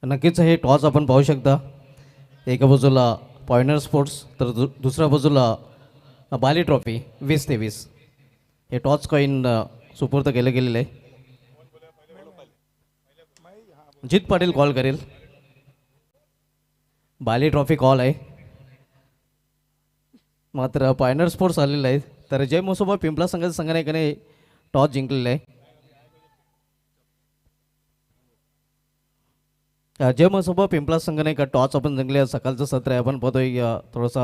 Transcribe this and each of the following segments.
नक्कीच हे टॉस आपण पाहू शकता. एका बाजूला पॉयनर स्पोर्ट्स तर दुसऱ्या बाजूला बाली ट्रॉफी 20-23 हे टॉस कॉईन सुपूर्द केलं गेलेलं आहे. जित पाटील कॉल करेल. बाली ट्रॉफी कॉल आहे. मात्र पॉयनर स्पोर्ट्स आलेलं आहे. तर जय मोसोबा पिंपला संघाच्या संघाने टॉस जिंकलेला आहे. जय मसोबा पिंपळा संघाने का टॉस आपण जिंकले. सकाळचं सत्र आहे आपण पाहतोय थोडासा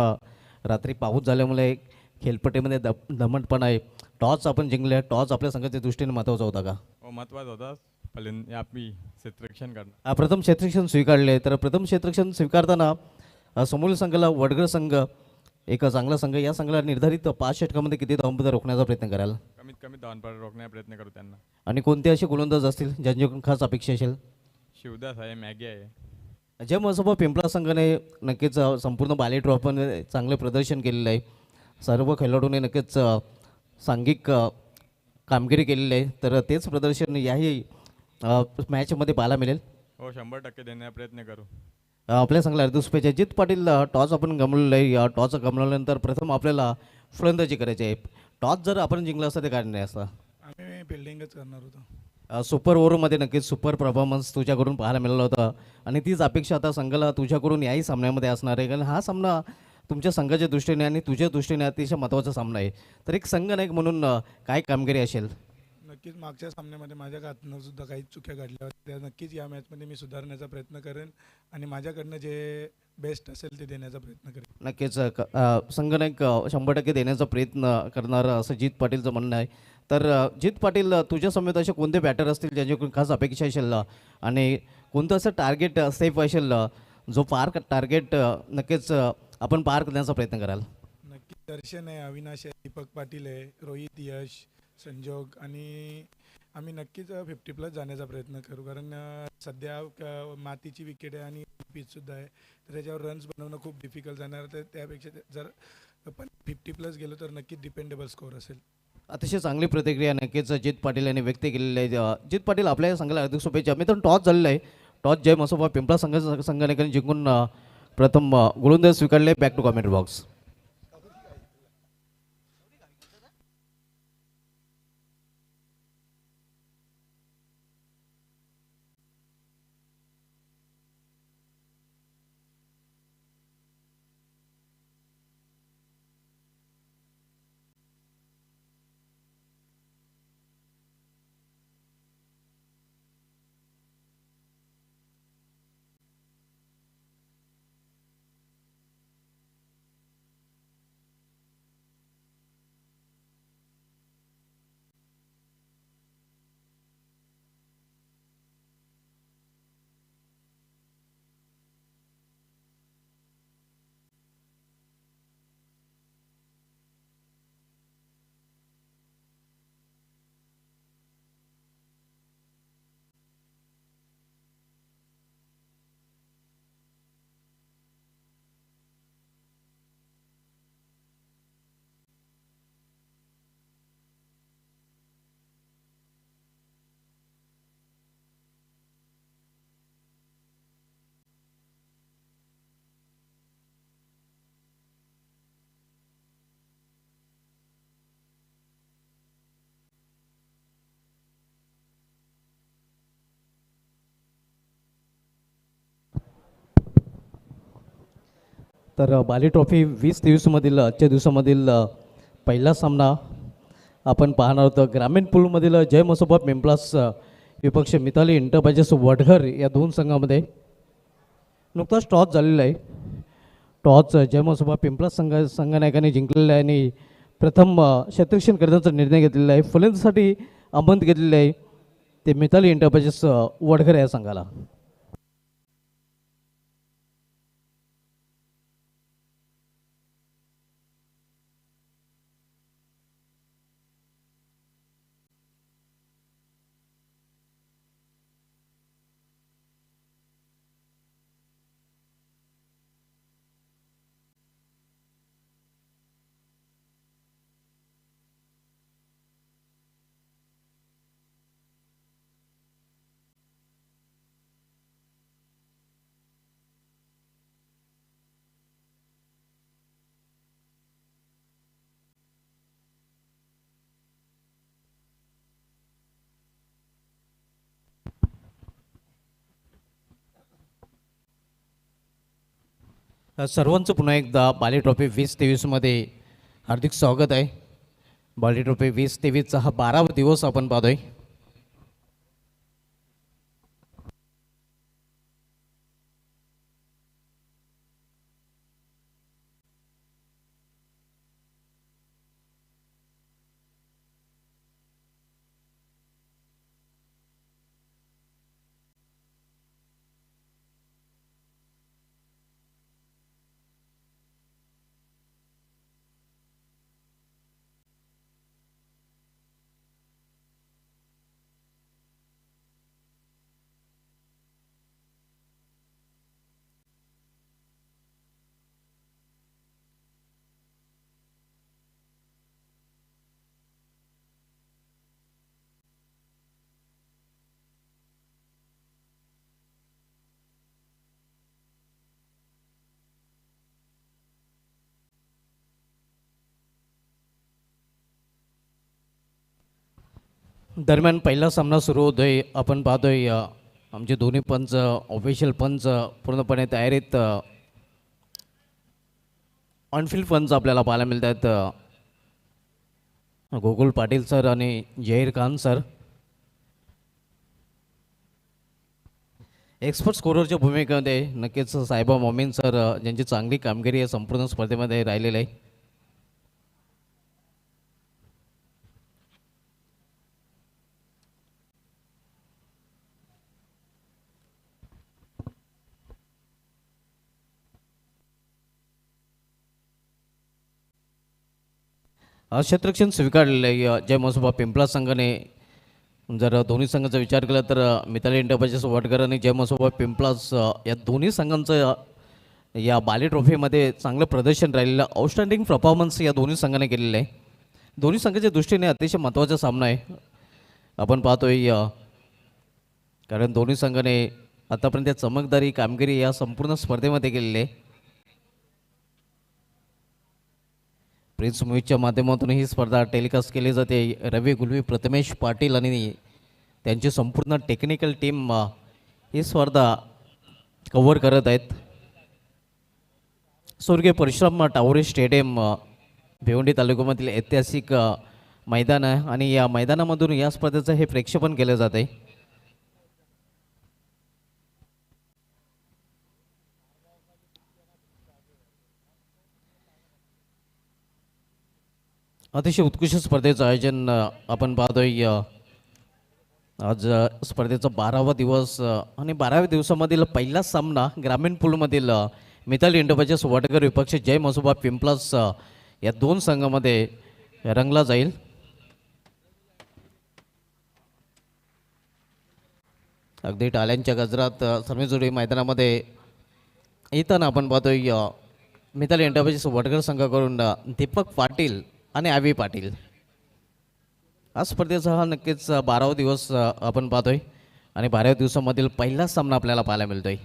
रात्री पाऊस झाल्यामुळे खेळपट्टीमध्ये दमटपणा आहे. टॉस आपण जिंकले. टॉस आपल्या संघाच्या दृष्टीने महत्त्वाचा होता का? हो, महत्त्वाचा होता. फलन आपली क्षेत्ररक्षण करणं. प्रथम क्षेत्ररक्षण स्वीकारले. तर प्रथम क्षेत्ररक्षण स्वीकारताना समोरील संघाला वडगळ संघ एक चांगला संघ या संघाला निर्धारित 5 षटकामध्ये किती धावांपर्यंत रोखण्याचा प्रयत्न कराल? कमीत कमी धावांपर्यंत रोखण्याचा प्रयत्न करू त्यांना. आणि कोणते असे गोलंदाज असतील ज्यांच्याकडून खास अपेक्षा असेल? शिवदास आहे, मॅगी आहे. जय मसोबा पिंपळा संघाने नक्कीच संपूर्ण बाली ट्रॉफीमध्ये चांगले प्रदर्शन केलेलं आहे. सर्व खेळाडूंनी नक्कीच सांघिक कामगिरी केलेली आहे. तर तेच प्रदर्शन याही मॅचमध्ये पाहायला मिळेल. हो, 100% देण्याचा प्रयत्न करू. आपल्या संघाला अर्धुसपेच्या जित पाटील टॉस आपण गमवलेलं आहे. या टॉस गमवल्यानंतर प्रथम आपल्याला फलंदाजी करायची आहे. टॉस जर आपण जिंकलं असतं ते काय नाही असतं? आम्ही फिल्डिंगच करणार होतो. सुपर ओव्हरमध्ये नक्कीच सुपर परफॉर्मन्स तुझ्याकडून पाहायला मिळालं होतं आणि तीच अपेक्षा आता संघाला तुझ्याकडून याही सामन्यामध्ये असणार आहे. कारण हा सामना तुमच्या संघाच्या दृष्टीने आणि तुझ्या दृष्टीने अतिशय महत्त्वाचा सामना आहे. तर एक संघ नायक म्हणून काय कामगिरी असेल? नक्कीच मागच्या सामन्यामध्ये माझ्या हातनं सुद्धा काही चुक्या घडल्या होत्या. नक्कीच या मॅचमध्ये मी सुधारण्याचा प्रयत्न करेन आणि माझ्याकडनं जे बेस्ट असेल ते देण्याचा प्रयत्न करेन. नक्कीच संघ नायक 100% देण्याचा प्रयत्न करणार असं जित पाटीलचं म्हणणं आहे. तर जित पाटील तुझ्या समेत असे कोणते बॅटर असतील ज्यांच्याकडून खास अपेक्षा असेल आणि कोणतं असं टार्गेट सेफ असेल जो पार टार्गेट नक्कीच आपण पार करण्याचा प्रयत्न कराल? नक्की दर्शन आहे, अविनाश आहे, दीपक पाटील आहे, रोहित, यश, संजोग आणि आम्ही नक्कीच 50+ जाण्याचा प्रयत्न करू. कारण सध्या मातीची विकेट आहे आणि पिचसुद्धा आहे. तर त्याच्यावर रन्स बनवणं खूप डिफिकल्ट जाणार. तर त्यापेक्षा जर आपण 50+ गेलो तर नक्कीच डिपेंडेबल स्कोअर असेल. अतिशय चांगली प्रतिक्रिया नक्कीच जित पाटील यांनी व्यक्त केलेली आहे. जित पाटील आपल्या संघाला हार्दिक शुभेच्छा. मित्रांनो टॉस झालेला आहे. टॉस जय मसोबा पिंपळा संघाने जिंकून प्रथम गोलंदाज स्वीकारले. Back to comment box. तर बाली ट्रॉफी 20-23मधील आजच्या दिवसामधील पहिला सामना आपण पाहणार होतो. ग्रामीण पूलमधील जय मसोबा पिंपळास विपक्ष मिताली इंटरप्राइजेस वडघर या दोन संघामध्ये नुकताच टॉस झालेला आहे. टॉस जय मसोबा पिंपळास संघनायकाने जिंकलेला आहे आणि प्रथम क्षेत्ररक्षण करण्याचा निर्णय घेतलेला आहे. फलंदाजीसाठी आमंत्रित घेतलेले आहे ते मिताली इंटरप्राइजेस वडघर या संघाला. सर्वांचं पुन्हा एकदा बाली ट्रॉफी 2023मध्ये हार्दिक स्वागत आहे. बाली ट्रॉफी 2023चा हा 12वा दिवस आपण पाहतोय. दरम्यान पहिला सामना सुरू होतोय. आपण पाहतोय आमचे दोन्ही पंच ऑफिशियल पंच पूर्णपणे तयारीत. ऑनफिल्ड पंच आपल्याला पाहायला मिळत आहेत. गोकुल पाटील सर आणि जहीर खान सर. एक्सपर्ट स्कोररच्या भूमिकेमध्ये नक्कीच साहेबा मोमीन सर ज्यांची चांगली कामगिरी आहे संपूर्ण स्पर्धेमध्ये राहिलेली आहे. क्षेत्ररक्षण स्वीकारलेलं आहे जय मसोबा पिंपळा संघाने. जर दोन्ही संघाचा विचार केला तर मिताली इंटरप्राइजेस वडकर आणि जय मसोबा पिंपळास या दोन्ही संघांचं या बाली ट्रॉफीमध्ये चांगलं प्रदर्शन राहिलेलं, आउटस्टँडिंग परफॉर्मन्स या दोन्ही संघाने केलेलं आहे. दोन्ही संघाच्या दृष्टीने अतिशय महत्त्वाचा सामना आहे आपण पाहतोय. कारण दोन्ही संघाने आतापर्यंत चमकदारी कामगिरी या संपूर्ण स्पर्धेमध्ये केलेली आहे. प्रिन्स मूव्हीच्या माध्यमातून ही स्पर्धा टेलिकास्ट केली जाते. रवी गुलवी, प्रथमेश पाटील आणि त्यांची संपूर्ण टेक्निकल टीम ही स्पर्धा कव्हर करत आहेत. स्वर्गीय परशुराम टावरे स्टेडियम भिवंडी तालुक्यामधील ऐतिहासिक मैदान आहे आणि या मैदानामधून या स्पर्धेचं हे प्रेक्षेपण केलं जाते. अतिशय उत्कृष्ट स्पर्धेचं आयोजन आपण पाहतोय. आज स्पर्धेचा 12वा दिवस आणि 12व्या दिवसामधील पहिला सामना ग्रामीण पूलमधील मिताली इंटरप्राइजेस वडकर विपक्ष जय मसोबा पिंपलास या दोन संघामध्ये रंगला जाईल. अगदी टाळ्यांच्या गजरात सर्वजोडी मैदानामध्ये येताना आपण पाहतोय मिताली इंटरप्राइजेस वडकर संघाकडून दीपक पाटील आणि आवी पाटील. आज स्पर्धेचा हा नक्कीच 12वा दिवस आपण पाहतोय आणि 12व्या दिवसामधील पहिला सामना आपल्याला पाहायला मिळतोय.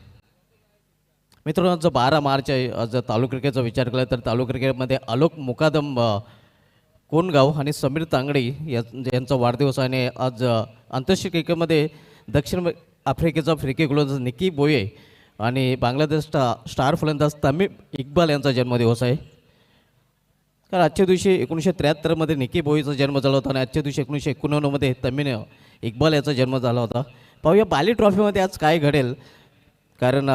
मित्रांनो, आज 12 मार्च आहे. आज तालुका क्रिकेटचा विचार केला तर तालुका क्रिकेटमध्ये आलोक मुकादम कोणगाव आणि समीर तांगडी यांचा वाढदिवस आहे. आणि आज आंतरराष्ट्रीय क्रिकेटमध्ये दक्षिण आफ्रिकेचा फिरकी गोलंदाज निकी बोये आणि बांगलादेशचा स्टार फलंदाज तमीम इक्बाल यांचा जन्मदिवस आहे. कारण आजच्या दिवशी 1973मध्ये निकी बोईचा जन्म झाला होता आणि आजच्या दिवशी 1991मध्ये तमीम इक्बाल याचा जन्म झाला होता. पाहूया बाली ट्रॉफीमध्ये आज काय घडेल. कारण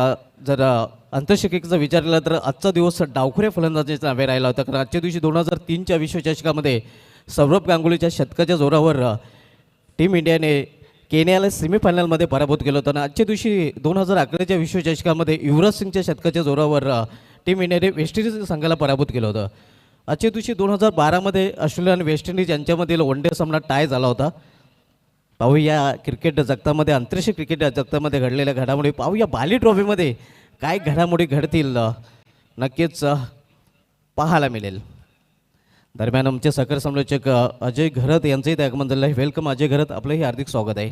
जर आंतरराष्ट्रीय क्रिकेटचा विचार केला तर आजचा दिवस डावखुऱ्या फलंदाजीच्या नावे राहिला होता. कारण आजच्या दिवशी 2003च्या विश्वचषकामध्ये सौरभ गांगुलीच्या शतकाच्या जोरावर टीम इंडियाने केनियाला सेमीफायनलमध्ये पराभूत केलं होतं. आणि आजच्या दिवशी 2011च्या विश्वचषकामध्ये युवराज सिंगच्या शतकाच्या जोरावर टीम इंडियाने वेस्ट इंडिज संघाला पराभूत केलं होतं. आजच्या दिवशी 2012मध्ये ऑस्ट्रेलिया आणि वेस्ट इंडिज यांच्यामधील वन डे सामना टाय झाला होता. पाहूया क्रिकेट जगतामध्ये, आंतरराष्ट्रीय क्रिकेट जगतामध्ये घडलेल्या घडामोडी. पाहूया बाली ट्रॉफीमध्ये काय घडामोडी घडतील नक्कीच पाहायला मिळेल. दरम्यान आमचे साखर समालोचक अजय घरत यांचंही ते आगमन झालं आहे. वेलकम अजय घरत, आपलंही हार्दिक स्वागत आहे.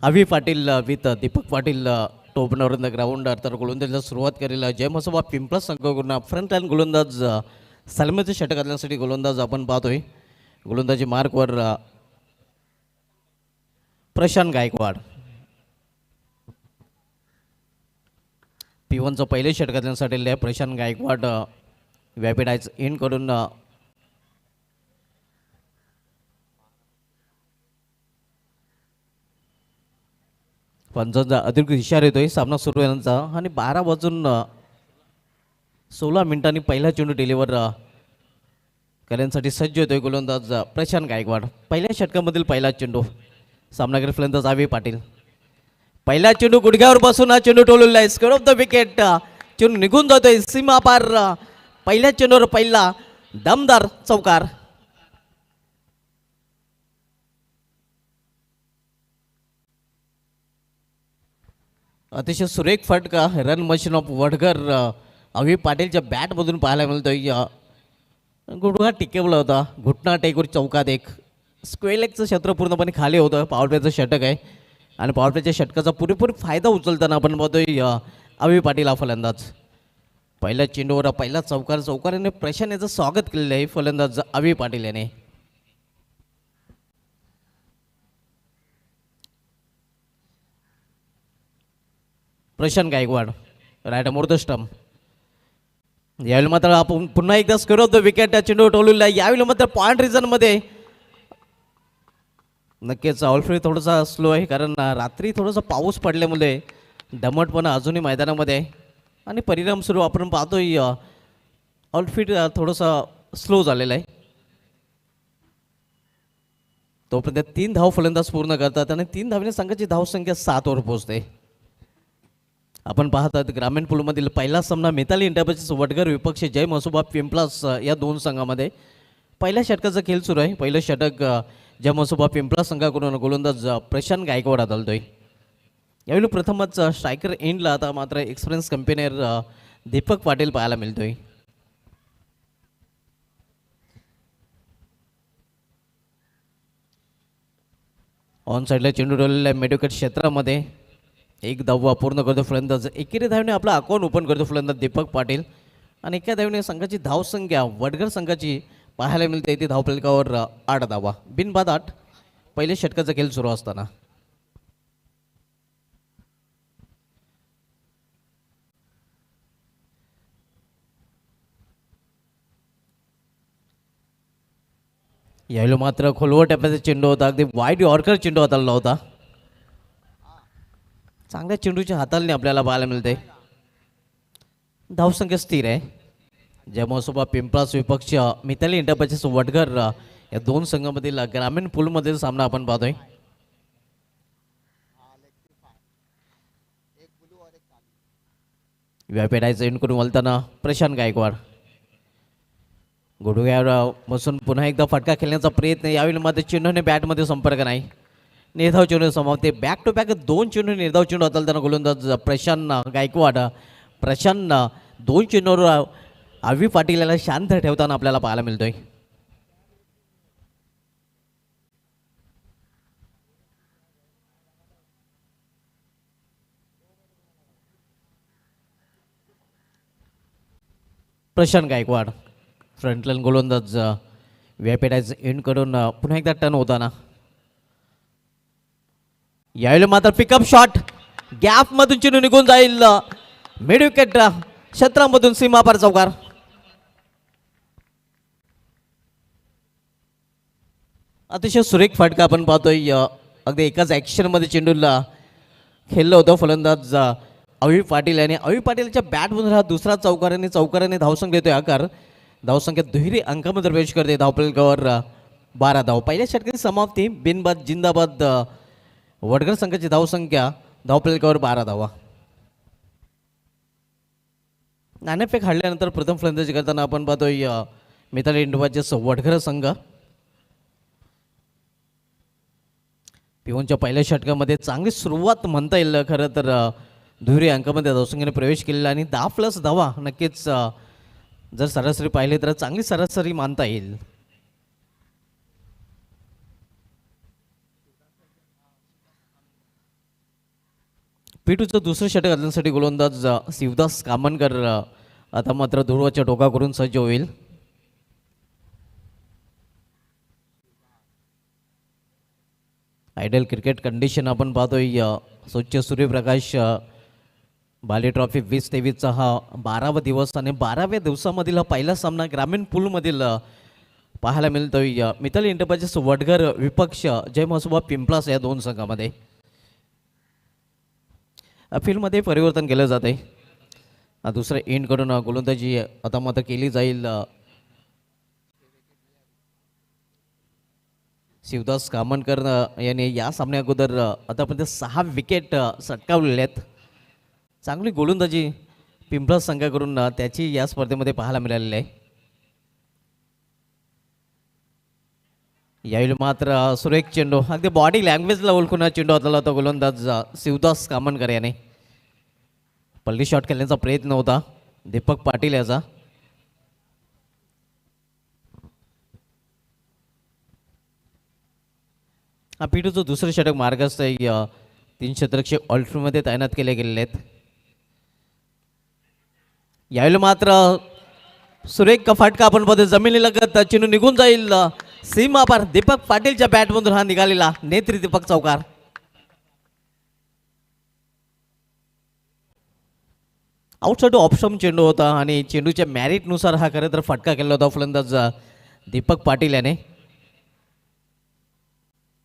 आवी पाटील विथ दीपक पाटील टोपणावर द ग्राउंड. तर गोलंदाजीला सुरुवात करेल जय मसोबा पिंपळा संघाकडून फ्रंट लाईन गोलंदाज सलमीचं षटक घालण्यासाठी गोलंदाज आपण पाहतोय. गोलंदाजी मार्कवर प्रशांत गायकवाड. P1चं पहिले षटक घालण्यासाठी आलेले आहे प्रशांत गायकवाड. व्यापीडायचं इन करून पंचांचा अधिकृत इशारा येतोय. सामना सुरू आहे त्यांचा आणि 12:16 पहिला चेंडू डिलिव्हर करण्यासाठी सज्ज होतोय गोलंदाज प्रशांत गायकवाड. पहिल्या षटकामधील पहिला चेंडू. सामनाकडे फलंदाज आवी पाटील. पहिला चेंडू गुडघ्यावर बसून हा चेंडू टोललेला आहे. Square of the wicket. चेंडू निघून जातोय सीमा पार. पहिल्या चेंडूवर पहिला दमदार चौकार. अतिशय सुरेख फटका रन मशीन ऑफ वडगर अवी पाटीलच्या बॅटमधून पाहायला मिळतोय. गुडघा टिकवला होता. घुटना टेकवर चौकात एक. स्क्वेअर लेगचं क्षेत्र पूर्णपणे खाली होतं. पॉवरप्लेचं षटक आहे आणि पॉवरप्लेच्या षटकाचा पुरेपूर फायदा उचलताना आपण पाहतोय अवी पाटील हा फलंदाज. पहिल्या चेंडूवर पहिला चौकाराने प्रशांत याचं स्वागत केलेलं आहे फलंदाज अवी पाटील याने. Prashant Gaikwad right more the stump. यावेळी मात्र आपण पुन्हा एकदा स्क्वेअर ऑफ द विकेट त्या चेंडू टोललेला आहे. यावेळी मात्र पॉईंट रिझनमध्ये नक्कीच ऑलफ्री थोडासा स्लो आहे कारण रात्री थोडासा पाऊस पडल्यामुळे दमटपणा अजूनही मैदानामध्ये आहे आणि परिणामस्वरूप आपण पाहतोय ऑलफिट थोडासा स्लो झालेला आहे. तोपर्यंत 3 धाव फलंदाज पूर्ण करतात आणि 3 धावने संघाची धावसंख्या 7 वर पोहोचते. आपण पाहतात ग्रामीण पूलमधील पहिला सामना मिताली इंटरप्राइजेस वडगर विपक्ष जय मसोबा पिंपलास या दोन संघामध्ये पहिल्या षटकाचा खेळ सुरू आहे. पहिलं षटक जय मसोबा पिंपलास संघाकडून गोलंदाज प्रशांत गायकवाड हाताळतोय. यावेळी प्रथमच स्ट्रायकर एंडला आता मात्र एक्सपिरियन्स कंपेनियर दीपक पाटील पाहायला मिळतोय. ऑन साईडला चेंडू डोललेल्या मेडिकट क्षेत्रामध्ये एक धाव पूर्ण करतो फलंदाज. एकेरी धावने आपला अकाउंट ओपन करतो फलंदाज दीपक पाटील आणि एका धावने संघाची धावसंख्या वडगर संघाची पाहायला मिळते ती धावफलकावर 8 धावा. बिनबाद 8 पहिले षटकाचा खेळ सुरू असताना. यावेळी मात्र खोलवर टप्प्याचा चेंडू होता. अगदी वाईट यॉर्कर चेंडू हाताळला होता. चांगल्या चेंडूच्या हाताळणी आपल्याला पाहायला मिळते. धावसंख्या स्थिर आहे. जय मसोबा पिंपळास विपक्ष मिताली इंटरप्राइजेस वडगर या दोन संघामधील ग्रामीण पूलमधील सामना आपण पाहतोय. व्यापेटायचं इन करून वळताना प्रशांत गायकवाड. गुडघ्यावर बसून पुन्हा एकदा फटका खेळण्याचा प्रयत्न. यावेळी मात्र चेंडूने बॅटमध्ये संपर्क नाही. निर्धाव चेंडू समाप्ती. बॅक टू बॅक 2 चेंडू निर्धाव चेंडू हाताळताना गोलंदाज प्रशांत गायकवाड. प्रशांत 2 चेंडूवर आवी पाटील याला शांत ठेवताना आपल्याला पाहायला मिळतोय. प्रशांत गायकवाड फ्रंटलाईन गोलंदाज व्यापेटायचं एंड करून पुन्हा एकदा टर्न होताना. यावेळी मात्र पिकअप शॉट गॅप मधून चेंडू निघून जाईल. मिड विकेट क्षेत्रामधून सीमापार चौकार. अतिशय सुरेख फटका आपण पाहतोय. अगदी एकाच ॲक्शनमध्ये चेंडूला खेळलं होतं फलंदाज अवी पाटील याने. अवी पाटीलच्या बॅटमधून हा दुसरा चौकाराने धावसंख्या देतोय आकार. धावसंख्या दुहेरी अंकामध्ये प्रवेश करते. धावफलकावर 12 धाव. पहिल्या षटकाची समाप्ती. बिनबाद जिंदाबाद वडगर संघाची धावसंख्या धावफलकावर 12 धावा. नाणेफेक हाडल्यानंतर प्रथम फलंदाजी करताना आपण पाहतोय मिताली इंटरप्राइजेस वडगर संघ. P1च्या पहिल्या षटकामध्ये चांगली सुरुवात म्हणता येईल खरं तर. दुहेरी अंकामध्ये धावसंख्येने प्रवेश केलेला आणि 10+ धावा नक्कीच जर सरासरी पाहिले तर चांगली सरासरी मानता येईल. P2चं दुसरं षटक घालण्यासाठी गोलंदाज शिवदास कामनकर आता मात्र धुळवाच्या टोका करून सज्ज होईल. आयडल क्रिकेट कंडिशन आपण पाहतोय स्वच्छ सूर्यप्रकाश बाली ट्रॉफी 2023चा हा 12वा दिवस आणि 12व्या दिवसामधील हा पहिला सामना ग्रामीण पूलमधील पाहायला मिळतोय मिताली एंटरप्राइजेस वडघर विपक्ष जय महोत्सव पिंपलास या दोन संघामध्ये. फील्डमध्ये परिवर्तन केलं जात आहे. दुसऱ्या एंडकडून गोलंदाजी आता मात्र केली जाईल. शिवदास कामनकर यांनी या सामन्या अगोदर आतापर्यंत 6 विकेट सटकावलेल्या आहेत. चांगली गोलंदाजी पिंपळस संघाकडून त्याची या स्पर्धेमध्ये पाहायला मिळालेली आहे. यावेळी मात्र सुरेख चेंडू अगदी बॉडी लँग्वेजला ओळखून चेंडू हाताला होता गोलंदाज शिवदास कामनकर याने. पल्ली शॉट खेळण्याचा प्रयत्न होता दीपक पाटील याचा. हा पिटूचं दुसरं षटक मार्गस्थ 3 षटरक्षक ऑल्टमध्ये तैनात केले गेलेले आहेत. यावेळी मात्र सुरेख फटका आपण बघतो जमिनीलगत चेंडू निघून जाईल सीमा पार. दीपक पाटीलच्या बॅटमधून हा निघालेला नेत्री दीपक चौकार. आउटसाइड ऑप्शन चेंडू होता आणि चेंडूच्या मॅरिटनुसार हा खरं तर फटका केला होता फलंदाज दीपक पाटील याने.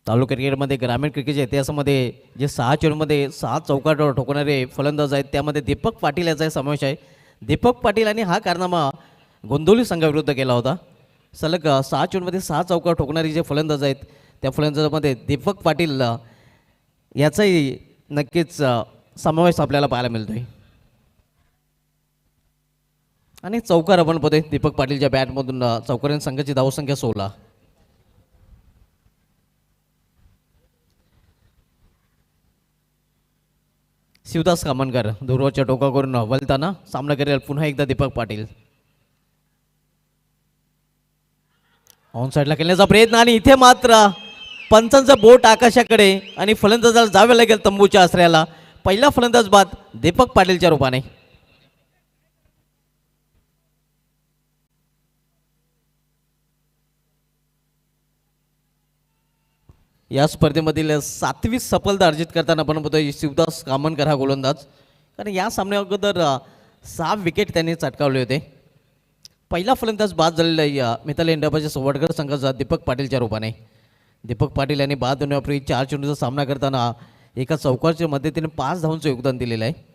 तालुका क्रिकेटमध्ये ग्रामीण क्रिकेटच्या इतिहासामध्ये जे 6 चेंडूमध्ये 6 चौकार ठोकणारे फलंदाज आहेत त्यामध्ये दीपक पाटील याचा समावेश आहे. दीपक पाटील यांनी हा कारनामा गोंदवली संघाविरुद्ध केला होता. सलग 6 चेंडूमध्ये 6 चौकार ठोकणारे जे फलंदाज आहेत त्या फलंदाजामध्ये दीपक पाटील याचाही नक्कीच समावेश आपल्याला पाहायला मिळतोय. आणि चौकार आपण पदे दीपक पाटीलच्या बॅटमधून चौकारांनी संघाची धावसंख्या 16. शिवदास कामनकर दुर्वाच्या टोकावरून वलताना सामना करेल पुन्हा एकदा दीपक पाटील. ऑन साईडला खेळण्याचा प्रयत्न आणि इथे मात्र पंचांचं बोट आकाशाकडे आणि फलंदाजाला जावे लागेल तंबूच्या आश्रयाला. पहिला फलंदाज बाद दीपक पाटीलच्या रूपाने. या स्पर्धेमधील 7वी सफलता अर्जित करताना आपण बघतोय शिवदास कामनकर हा गोलंदाज. कारण या सामन्या अगोदर 6 विकेट त्यांनी चटकावले होते. पहिला फलंदाज बाद झालेला मिताली एंटरप्राइजेस वडघर संघाचा दीपक पाटीलच्या रूपाने. दीपक पाटील यांनी बाद होण्यापूर्वी 4 चेंडूचा सामना करताना एका चौकारच्या मदतीने 5 धावांचं योगदान दिलेलं आहे.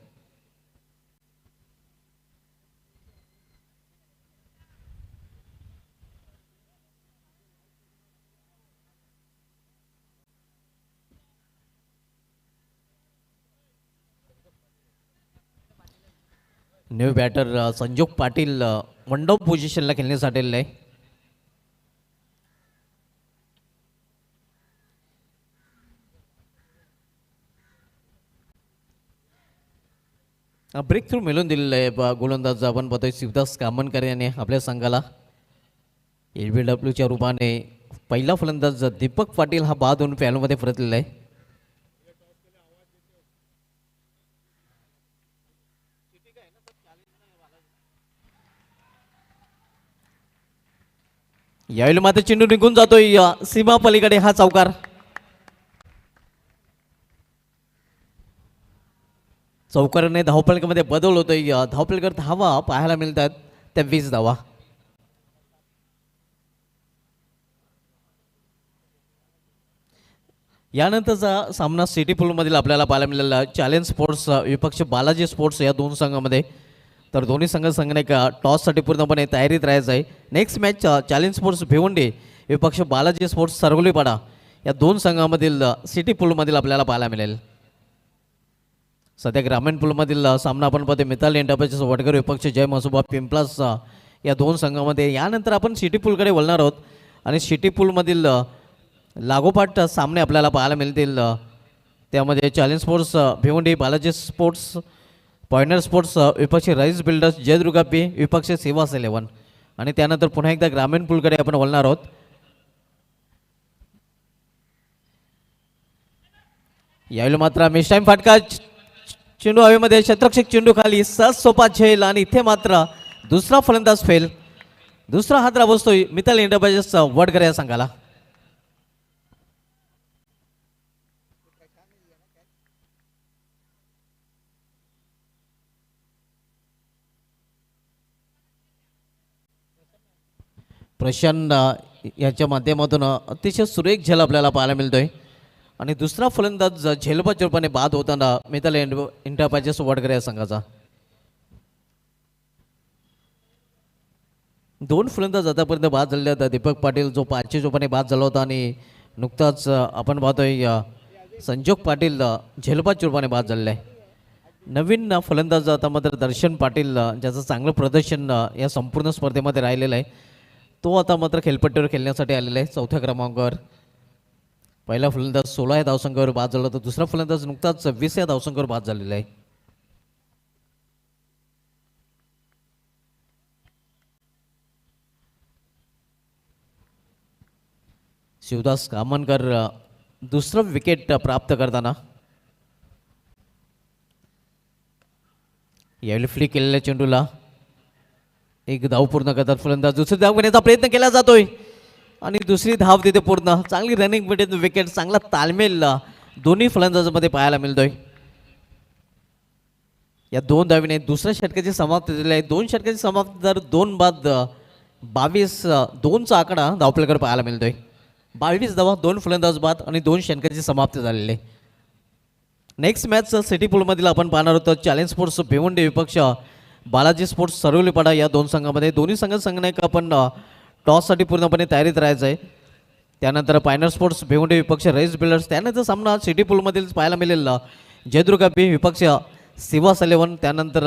न्यू बॅटर संजोग पाटील मंडप पोझिशनला खेळण्यासाठी आलेला आहे. ब्रेक थ्रू मिळून दिलेला आहे गोलंदाज आपण बघतोय शिवदास कामनकर याने आपल्या संघाला. LBWच्या रूपाने पहिला फलंदाज दीपक पाटील हा बाद होऊन पॅनलमध्ये परतलेला आहे. यावेळी मात्र चेंडू निघून जातोय सीमा पलीकडे हा चौकार. चौकाराने धावफलकामध्ये बदल होतोय. धावफलकर धावा पाहायला मिळतात त्या 20 धावा. यानंतरचा सामना सिटी पूलमधील आपल्याला पाहायला मिळाला चॅलेंज स्पोर्ट्स विपक्ष बालाजी स्पोर्ट्स या दोन संघामध्ये. तर दोन्ही संघाने टॉससाठी पूर्णपणे तयारीत राहायचं आहे. Next match challenge sports Bhiwandi विपक्ष बालाजी स्पोर्ट्स सरगोलीपाडा या दोन संघामधील सिटी पूलमधील आपल्याला पाहायला मिळेल. सध्या ग्रामीण पूलमधील सामना आपण पाहतो मिताली एंटरप्राइजेस वडघर विपक्ष जय महोत्सव पिंपलास या दोन संघामध्ये. यानंतर आपण सिटी पूलकडे वळणार आहोत आणि सिटी पूलमधील लागोपाठ सामने आपल्याला पाहायला मिळतील. त्यामध्ये challenge sports Bhiwandi Balaji sports pointer sports विपक्ष राईस बिल्डर्स जयदुर्गा पी विपक्ष सेवास 11 आणि त्यानंतर पुन्हा एकदा ग्रामीण पूलकडे आपण वळणार आहोत. यावेळी मात्र मिस टाइम फटका चेंडू हवेमध्ये शतरक्षक चेंडू खाली सहज सोपा झेल आणि इथे मात्र दुसरा फलंदाज फेल. दुसरा हादरा बसतोय मिताली एंटरप्राइजेस वडघर या संघाला. प्रशांत याच्या माध्यमातून अतिशय सुरेख झेल आपल्याला पाहायला मिळतोय आणि दुसरा फलंदाज झेलबाज रूपाने बाद होताना मिताली एंटरप्राइजेस वडकर या संघाचा. दोन फलंदाज आतापर्यंत बाद झालेले आहेत. दीपक पाटील जो 500 चोपाने बाद झाला होता आणि नुकताच आपण पाहतोय संजोग पाटील झेलबाज रूपाने बाद झालेला आहे. नवीन फलंदाज आता मात्र दर्शन पाटील ज्याचं चांगलं प्रदर्शन या संपूर्ण स्पर्धेमध्ये राहिलेलं आहे. तो आता मात्र खेळपट्टीवर खेळण्यासाठी आलेला आहे 4थ्या क्रमांकावर. पहिला फलंदाज 16 या धावसंख्येवर बाद झाला तर दुसरा फलंदाज नुकताच 20 या धावसंख्येवर बाद झालेला आहे. शिवदास कामनकर दुसरं विकेट प्राप्त करताना यावेळी फ्लिक केलेल्या चेंडूला एक धाव पूर्ण करतात फलंदाज. दुसरी धाव घेण्याचा प्रयत्न केला जातोय आणि दुसरी धाव तिथे पूर्ण. चांगली रनिंग विकेट, चांगला तालमेल दोन्ही फलंदाजांमध्ये पाहायला मिळतोय. या 2 धावीने दुसऱ्या षटकाची समाप्ती झाली आहे. 2 षटकाची समाप्ती तर 2 बाद 22-2चा आकडा धावपलकर पाहायला मिळतोय. 22 धावा, 2 फलंदाज बाद आणि 2 षटकाची समाप्ती झालेली आहे. नेक्स्ट मॅच सिटी पूलमधील आपण पाहणार होतो चॅलेंज स्पोर्ट्स भिवंडी विपक्ष बालाजी स्पोर्ट्स सरवलीपाडा या 2 संघामध्ये. दोन्ही संघांना आपण टॉससाठी पूर्णपणे तयारीत राहायचं आहे. त्यानंतर पायनर स्पोर्ट्स भिवंडी विपक्ष रईस बिल्डर्स. त्यानंतर सामना सिटी पूलमधील पाहायला मिळेल जयदुर्गा बी विपक्ष सिवा सलेवन. त्यानंतर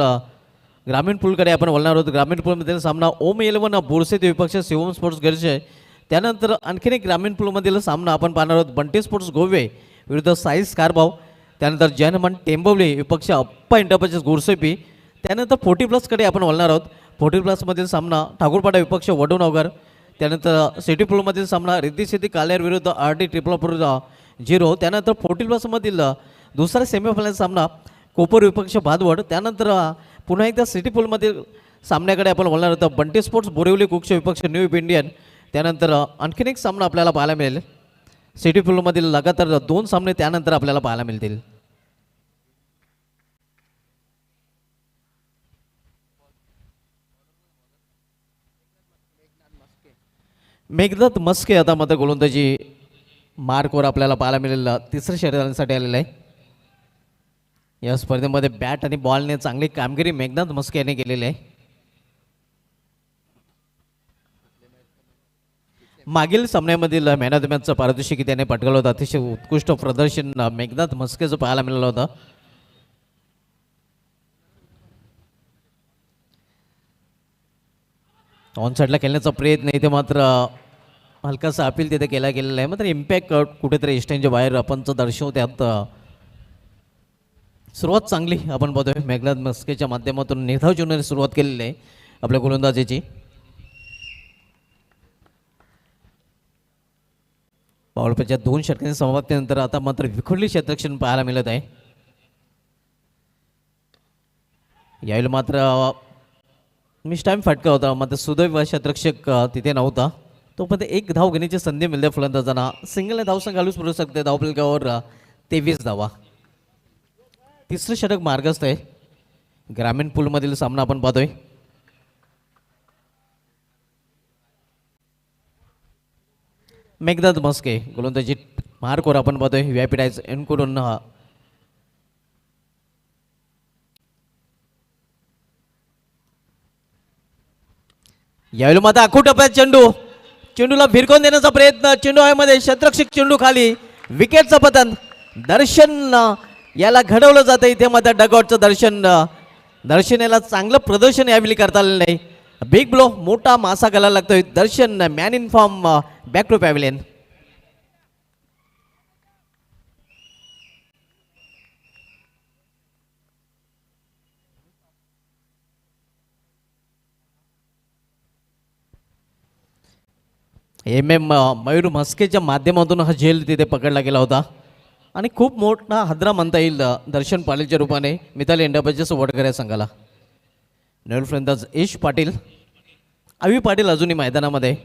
ग्रामीण पूलकडे आपण बोलणार आहोत. ग्रामीण पूलमधील सामना ओम 11 बोरसेत विपक्ष शिवम स्पोर्ट्स गरजे. त्यानंतर आणखीन एक ग्रामीण पूलमधील सामना आपण पाहणार आहोत बंटी स्पोर्ट्स गोवे विरुद्ध साईस कारभाव. त्यानंतर जयनमन टेंबवली विपक्ष अप्पा इंटरप्राइजेस गोरसेपी. त्यानंतर 40+ आपण बोलणार आहोत. 40+ सामना ठाकूरपाडा विपक्ष वडोनगर. त्यानंतर सिटी पूलमधील सामना रिद्धी सिद्धी कालेर विरुद्ध RD ट्रिपलापूर 0. त्यानंतर 40+ दुसरा सेमीफायनल सामना कोपर विपक्ष भादवड. त्यानंतर पुन्हा एकदा सिटी पूलमधील सामन्याकडे आपण बोलणार आहोत बंटी स्पोर्ट्स बोरिवली कुक्ष विपक्ष न्यू इंडियन. त्यानंतर आणखीन एक सामना आपल्याला पाहायला मिळेल सिटी पूलमधील लगातार 2 सामने त्यानंतर आपल्याला पाहायला मिळतील. मेघदत्त मस्के आता मात्र गोलंदाजी मार्कवर आपल्याला पाहायला मिळेल. तिसऱ्या षटकांसाठी आलेला आहे. या स्पर्धेमध्ये बॅट आणि बॉलने चांगली कामगिरी मेघनाथ मस्के याने केलेली आहे. मागील सामन्यामधील मॅन ऑफ द मॅचचं पारितोषिक त्याने पटकावलं होतं. अतिशय उत्कृष्ट प्रदर्शन मेघनाथ मस्केचं पाहायला मिळालं होतं. ऑन साईडला खेळण्याचा प्रयत्न इथे मात्र हलकासा अपील तिथे केला गेलेला आहे. मात्र इम्पॅक्ट कुठेतरी स्टँडच्या बाहेर आपणचं दर्शवत्यात. सुरुवात चांगली आपण बघतोय मेघनाथ मस्केच्या माध्यमातून निर्धाव जीवनाने सुरुवात केलेली आहे आपल्या गोलंदाजीची. पावडपच्या 2 षटकांच्या समाप्तीनंतर आता मात्र विखुरली क्षेत्ररक्षण पाहायला मिळत आहे. यावेळी मात्र मिस टाईम फटका होता. मात्र सुदैव क्षेत्ररक्षक तिथे नव्हता. तोपर्यंत एक धाव घेण्याची संधी मिळते फलंदाजांना. सिंगल धावसंख्या घालूच पडू शकते. धावफलकावर 23 धावा. तिसरं षटक मार्गस्थ आहे. ग्रामीण पूलमधील सामना आपण पाहतोय. मेघनाथ मस्के गोलंदाजी मार्कवर आपण पाहतोय. VIP टाईज एनकडून यावेळी मात्र आखू टप्प्यात चेंडूला भिरकवून देण्याचा प्रयत्न. चेंडू हवेमध्ये क्षेत्ररक्षक चेंडू खाली. विकेटचं पतन. दर्शन याला घडवलं जातं. इथे मात्र डगआउटचं दर्शन याला चांगलं प्रदर्शन यावेळी करता आलेलं नाही. बिग ब्लो मोठा मासा घालायला लागतोय. Darshan man in form back to pavilion. Mayur मस्केच्या माध्यमातून हा झेल तिथे पकडला गेला होता आणि खूप मोठा हादरा म्हणता येईल दर्शन पाटीलच्या रूपाने मिताली एंटरप्राइजेस वडकर या संघाला. नवीन फलंदाज यश पाटील. अवी पाटील अजूनही मैदानामध्ये.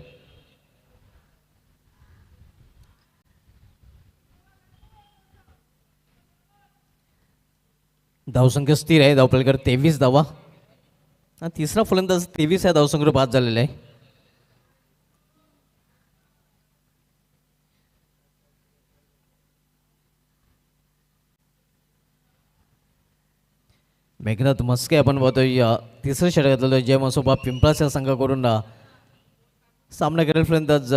धावसंख्या स्थिर आहे. धावपलकर 23 धावा. तिसरा फलंदाज 23 या धावसंख्येवर बाद झालेला आहे. मेघनाथ मस्के आपण बघतोय तिसरं षटक घातलेलं आहे. जय मसोबा पिंपळास या संघाकडून सामना करेल फलंदाज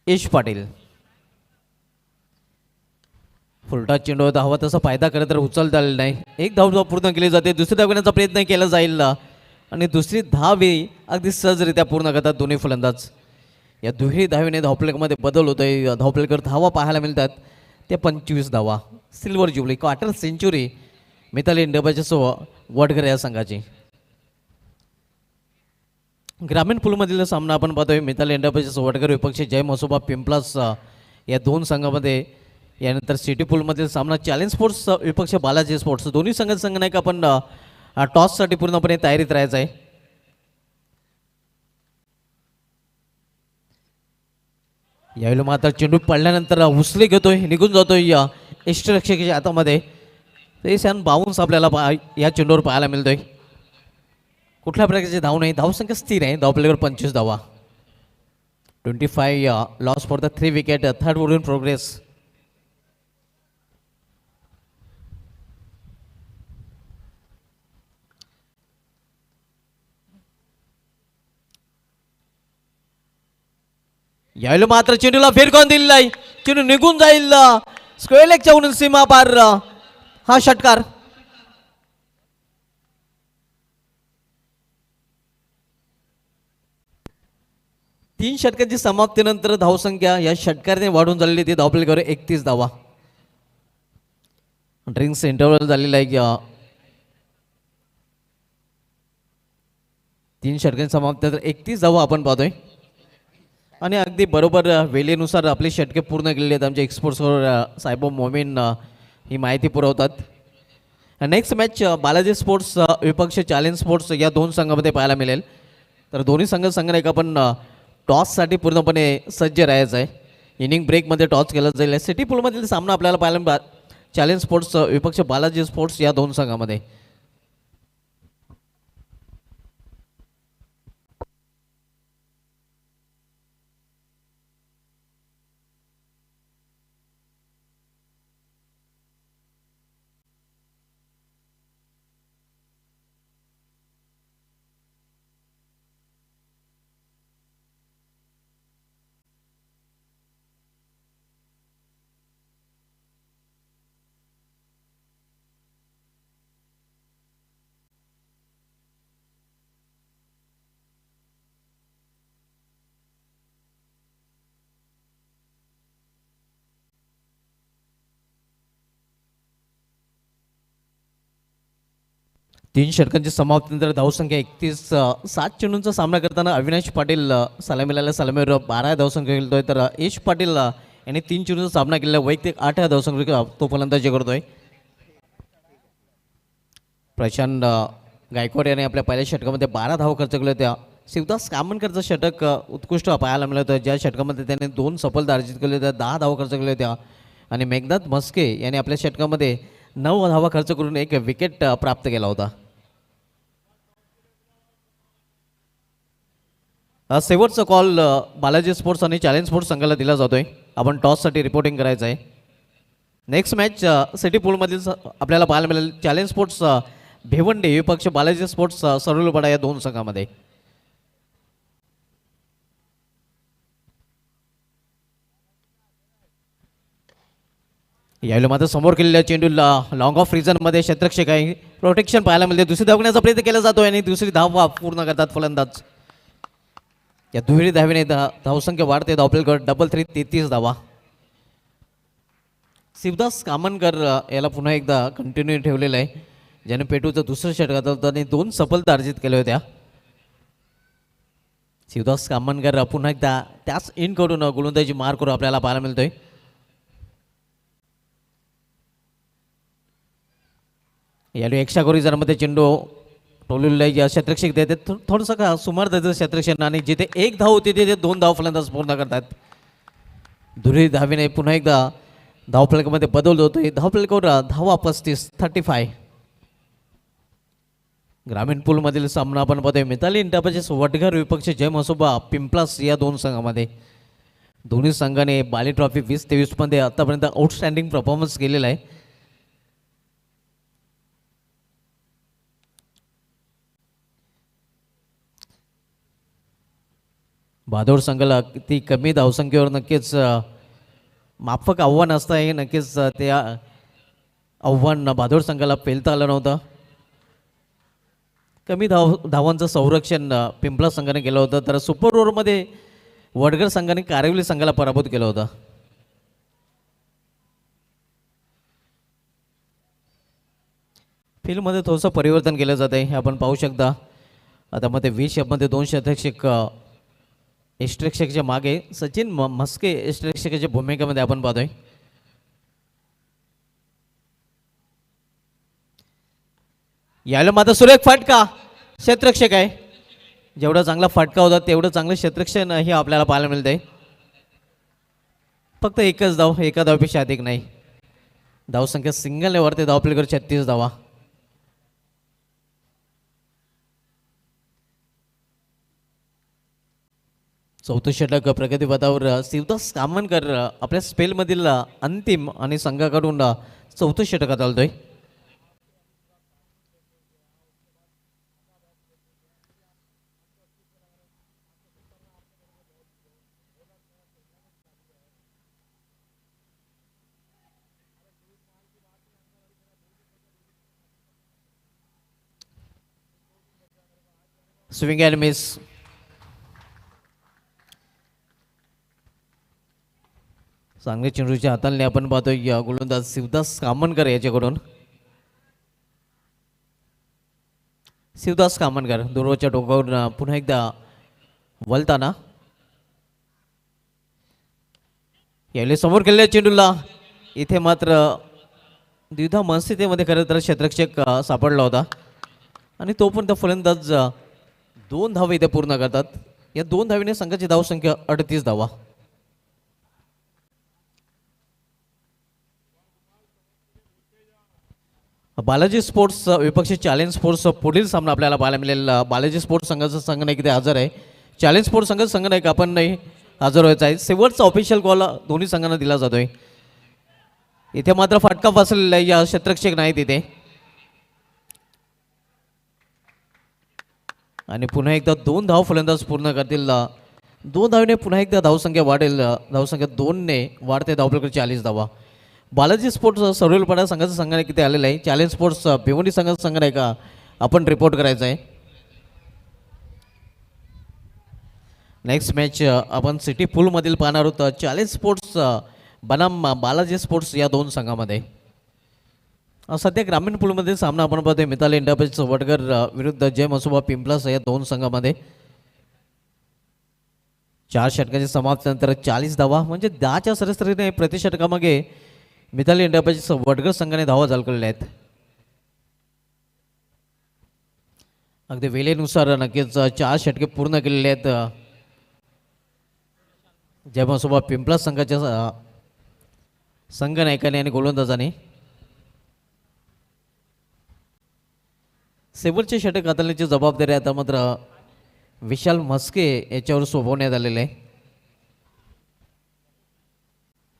यश पाटील. फुलटा चेंडू हवा तसा फायदा करत तर उचलता आलेला नाही. एक धाव पूर्ण केली जाते. दुसरी धाव घेण्याचा प्रयत्न केला जाईल आणि दुसरी धाव ही अगदी सहजरित्या पूर्ण करतात दोन्ही फलंदाज. या दुहेरी धावेने धावफलकामध्ये बदल होतोय. धावफलकावर धावा पाहायला मिळतात ते 25 धावा. Silver jubilee quarter century Mitali इंडियाच्या वडघर या संघाची. ग्रामीण पूलमधील सामना आपण पाहतोय. मिताली इंडियाच्या वडघर विपक्ष जय मसोबा पिंपलास या दोन संघामध्ये. यानंतर सिटी पूलमधील सामना चॅलेंज स्पोर्ट्स विपक्ष बालाजी स्पोर्ट्स. दोन्ही संघनायक आपण टॉससाठी पूर्णपणे तयारीत राहायचं आहे. यावेळी मात्र चेंडू पडल्यानंतर उचले घेतोय, निघून जातोय या यष्टरक्षकाच्या हातामध्ये. ते सॅन बाउन्स आपल्याला या चेंडूवर पाहायला मिळतोय. कुठल्या प्रकारचे धाव नाही. धावसंख्या स्थिर आहे. धावपल्ल्यावर 25 धावा. 25 loss for the 3 wicket. Third over in progress. यावेळी मात्र चेंडूला फेरकावून दिलेला आहे. चेंडू निघून जाईल. स्क्वेअर लेगच्या उडून सीमा पार हा षटकार. तीन षटकांची समाप्तीनंतर धावसंख्या या षटकाराने वाढून झालेली ती धावफलकावर 31 धावा. ड्रिंक्स इंटरव्हल झालेला आहे. तीन षटकांची समाप्तीनंतर 31 धावा आपण पाहतोय. आणि अगदी बरोबर वेळेनुसार आपले षटके पूर्ण केलेले आहेत. आमचे एक्सपोर्ट्सवर साहेब मोमीन ही माहिती पुरवतात. नेक्स्ट मॅच बालाजी स्पोर्ट्स विपक्ष चॅलेंज स्पोर्ट्स या दोन संघामध्ये पाहायला मिळेल. तर दोन्ही संघनायक आपण टॉससाठी पूर्णपणे सज्ज राहायचं आहे. इनिंग ब्रेकमध्ये टॉस केला जाईल. सिटी पूलमधील सामना आपल्याला पाहायला चॅलेंज स्पोर्ट्स विपक्ष बालाजी स्पोर्ट्स या दोन संघामध्ये. तीन षटकांची समाप्तीनंतर धावसंख्या 31. 7 चेंडूंचा सामना करताना अविनाश पाटील सलामीला सलामीवर 12 धावसंख्या खेळतोय. तर यश पाटील यांनी 3 चेंडूंचा सामना केलेला. वैयक्तिक 8 धावसंख्या तो फलंदाजी करतोय. प्रशांत गायकवाड याने आपल्या पहिल्या षटकामध्ये 12 धावा खर्च केल्या होत्या. शिवदास कामनकरचं षटक उत्कृष्ट पाहायला मिळत होतं. ज्या षटकामध्ये त्याने 2 सफलता अर्जित केल्या होत्या. 10 धावा खर्च केल्या होत्या. आणि मेघनाथ मस्के याने आपल्या षटकामध्ये 9 धावा खर्च करून 1 विकेट प्राप्त केला होता. शेवटचा कॉल बालाजी स्पोर्ट्स आणि चॅलेंज स्पोर्ट्स संघाला दिला जातोय. आपण टॉससाठी रिपोर्टिंग करायचं आहे. नेक्स्ट मॅच सिटी पूलमधील आपल्याला पाहायला मिळेल. चॅलेंज स्पोर्ट्स भिवंडी विपक्ष बालाजी स्पोर्ट्स सरुलपाडा या दोन संघामध्ये. यावेळी मात्र समोर केलेल्या चेंडूला लॉंग ऑफ रिझनमध्ये क्षेत्ररक्षक आहे. प्रोटेक्शन पाहायला मिळते. दुसरी धाव घेण्याचा प्रयत्न केला जातोय आणि दुसरी धाव पूर्ण करतात फलंदाज. या दुहेरी धावेने धावसंख्या वाढते. धावफलकावर 33 धावा. शिवदास कामनकर याला पुन्हा एकदा कंटिन्यू ठेवलेलं आहे. ज्याने पेटूचं दुसरं षटक होतं आणि 2 सफलता अर्जित केल्या होत्या. शिवदास कामनकर पुन्हा एकदा त्याच इनकडून गोलंदाजी मार करून आपल्याला पाहायला मिळतोय. यावेळी एक्स्ट्रा कोरिजरमध्ये चेंडू टोलूला क्षेत्ररक्षक देते. थोडंसं का सुमार त्याचं क्षेत्ररक्षण आणि जिथे 1 धाव होती तिथे 2 धाव फलंदाज पूर्ण करतात. दुहेरी धावेने पुन्हा एकदा धावफलकामध्ये बदल होतोय. धावफलकावर धावा 35. ग्रामीण पूलमधील सामना आपण पाहतोय. मिताली इंडियाचे वडघर विपक्ष जय मसोबा पिंपलास या दोन संघामध्ये. दोन्ही संघाने बाली ट्रॉफी 2023 मध्ये आतापर्यंत आउटस्टँडिंग परफॉर्मन्स केलेला आहे. बहादूर संघाला किती कमी धावसंख्येवर नक्कीच माफक आव्हान असतं हे नक्कीच ते आव्हान बहादूर संघाला पेलता आलं नव्हतं. कमी धावांचं संरक्षण पिंपळा संघाने केलं होतं, तर सुपर ओव्हरमध्ये वडगर संघाने कारिवली संघाला पराभूत केलं होतं. फील्डमध्ये थोडंसं परिवर्तन केलं जात आहे हे आपण पाहू शकता. आता मध्ये 20 मध्ये 2 शतक्षक यष्टिरक्षकाच्या मागे सचिन म्हस्के यष्टिरक्षकाच्या भूमिकेमध्ये आपण पाहतोय. यायला मात्र सुरेख फटका, क्षेत्ररक्षक आहे. जेवढा चांगला फटका होता तेवढं चांगलं क्षेत्ररक्षण हे आपल्याला पाहायला मिळतंय. फक्त एकच धाव, एका धावपेक्षा अधिक नाही. धावसंख्या सिंगल वरती धाव प्लेकर 36 धावा. चौथं षटक प्रगतीपथावर शिवदास कामनकर आपल्या स्पेलमधील अंतिम आणि संघाकडून चौथं षटकात आलतोय. Swing and miss. सांगली चेंडूच्या हाताने आपण पाहतोय गोलंदाज शिवदास कामनकर याच्याकडून. शिवदास कामनकर दूरवरच्या टोकावरून पुन्हा एकदा वलताना यावेळी समोर केलेल्या चेंडूला इथे मात्र द्विधा मनस्थितीमध्ये खरं तर क्षेत्ररक्षक सापडला होता आणि तो पण त्या फलंदाज 2 धावा इथे पूर्ण करतात. या 2 धावीने संघाची धावसंख्या 38 धावा. बालाजी स्पोर्ट्स विपक्षी चॅलेंज स्पोर्ट्स पुढील सामना आपल्याला पाहायला मिळेल. बालाजी स्पोर्ट्स संघाचा संघनायक इथे हजर आहे. चॅलेंज स्पोर्ट्स संघाचा संघनायक आपण नाही हजर व्हायचा आहे. शेवटचा ऑफिशियल कॉल दोन्ही संघांना दिला जातोय. इथे मात्र फटका बसलेला आहे, या क्षेत्ररक्षक नाहीत इथे. आणि पुन्हा एकदा 2 धाव फलंदाज पूर्ण करतील. 2 धावने पुन्हा एकदा धावसंख्या वाढेल. धावसंख्या 2ने वाढते धावपलकर 40 धावा. बालाजी स्पोर्ट्स सरवेलपाडा संघाचं संघाने किती आलेलं आहे. चॅलेंज स्पोर्ट्स भिवंडी संघाचं संघ आहे का आपण रिपोर्ट करायचं आहे. नेक्स्ट मॅच आपण सिटी पूलमधील पाहणार आहोत. चॅलेंज स्पोर्ट्स बनाम बालाजी स्पोर्ट्स या 2 संघामध्ये. सध्या ग्रामीण पूलमध्ये सामना आपण पाहतोय मिताली इंटरप्राइजेस वडगर विरुद्ध जय मसोबा पिंपलास या 2 संघामध्ये. 4 षटकांची समाप्तीनंतर 40 धावा म्हणजे 10च्या सरासरीने प्रति षटकामागे मिताली इंटरप्राइजेस वडगर संघाने धावा झालकलेल्या आहेत. अगदी वेळेनुसार नक्कीच 4 षटके पूर्ण केलेले आहेत जय मसोबा पिंपलास संघाच्या संघनायकाने आणि गोलंदाजाने. शेवटचे षटक हाताळण्याची जबाबदारी आता मात्र विशाल म्हस्के याच्यावर सोपवण्यात आलेले आहे.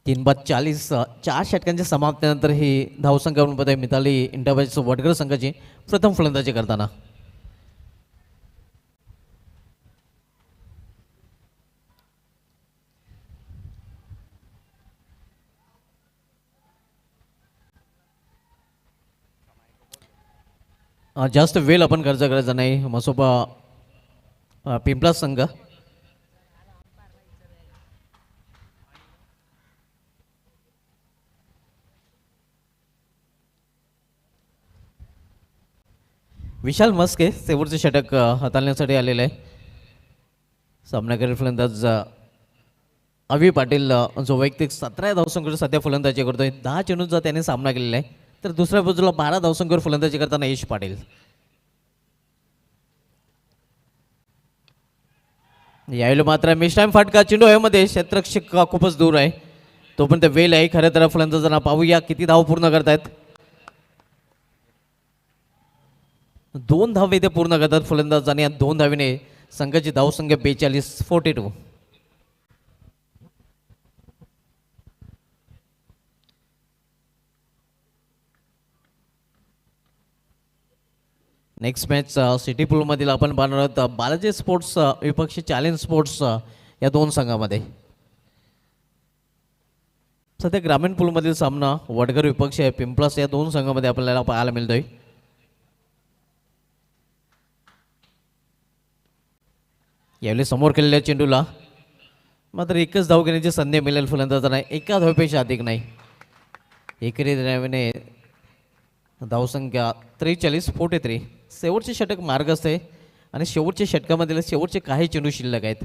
3/40 4 षटकांच्या समाप्तीनंतर ही धावसंख्या आपण पाहतोय मिताली इंटरप्राइजेस वडगर संघाची प्रथम फलंदाजी करताना. जास्त वेळ आपण खर्च करायचा नाही. मसोबा पिंपलास संघ विशाल मस्के शेवटचे षटक हाताळण्यासाठी आलेलं आहे. सामनाकरील फलंदाज अवी पाटील जो वैयक्तिक 17 धावसंख्येवर सध्या फलंदाजी करतोय. 10 चेंडूंचा त्याने सामना केलेला आहे. तर दुसऱ्या बाजूला 12 धावसंख्येवर फलंदाजी करताना यश पाटील. यावेळी मात्र मिस टाइम फटका चेंडू मध्ये क्षेत्ररक्षक खूपच दूर आहे. तो पण ते वेल आहे. खऱ्या तर फलंदाजांना पाहूया किती धाव पूर्ण करतायत. 2 धाव इथे पूर्ण करतात फलंदाज आणि या 2 धावीने संघाची धावसंख्या 42-42. नेक्स्ट मॅच सिटी पूलमधील आपण पाहणार आहोत बालाजी स्पोर्ट्स विपक्षी चॅलेंज स्पोर्ट्स या दोन संघामध्ये. सध्या ग्रामीण पूलमधील सामना वडगर विपक्ष आहे पिंपळस या दोन संघामध्ये आपल्याला पाहायला मिळतोय. यावेळी समोर केलेल्या चेंडूला मात्र एकच धाव घेण्याची संधी मिळेल फलंदाजांना, एका धावेपेक्षा अधिक नाही. एकरी धावेने धावसंख्या 43-43. शेवटचे षटक मार्ग असते आणि शेवटच्या षटकामधील शेवटचे काही चेंडू शिल्लक आहेत.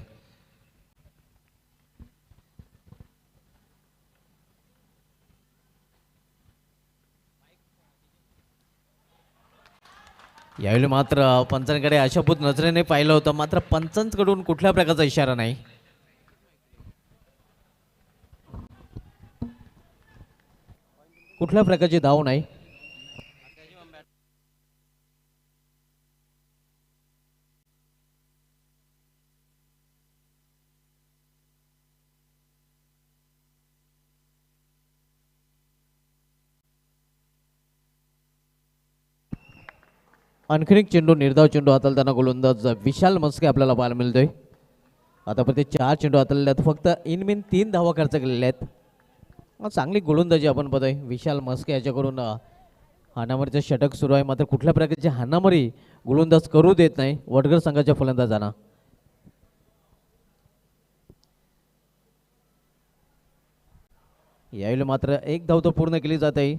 यावेळी मात्र पंचांकडे आशाभूत नजरेने पाहिलं होतं, मात्र पंचांकडून कुठल्या प्रकारचा इशारा नाही. कुठल्या प्रकारची धाव नाही. आणखीन एक चेंडू, निर्धाव चेंडू हाताळताना गोलंदाज विशाल मस्के आपल्याला पाहायला मिळतोय. आतापर्यंत 4 चेंडू हाताळल्यात, फक्त इनमिन 3 धावा खर्च केलेल्या आहेत. चांगली गोलंदाजी आपण बघतोय विशाल मस्के याच्याकडून. हाणामारीचं षटक सुरू आहे, मात्र कुठल्या प्रकारची हाणामारी गोलंदाज करू देत नाही वडगर संघाच्या फलंदाजांना. यावेळी मात्र एक धाव तो पूर्ण केली जात आहे.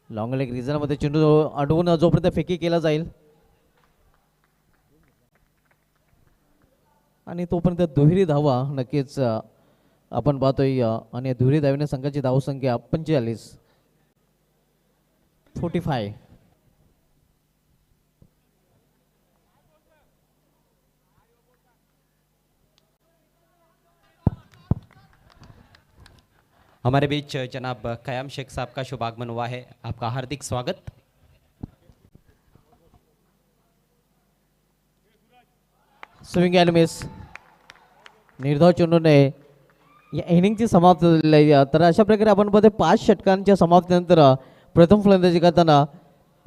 लॉंग लेग रिझनमध्ये चेंडू अडवून जोपर्यंत फेकी केला जाईल आणि तोपर्यंत दुहेरी धावा नक्कीच आपण पाहतोय. आणि दुहेरी धावेने संघाची धावसंख्या 45. हमारे बीच जनाब कयाम शेख साहब का शुभ आगमन हुआ है, आपका हार्दिक स्वागत. Swing and miss. निर्धाव चेंडूने या इनिंगची समाप्ती झालेली आहे. तर अशा प्रकारे आपण पाहतो 5 षटकांच्या समाप्तीनंतर प्रथम फलंदाजी करताना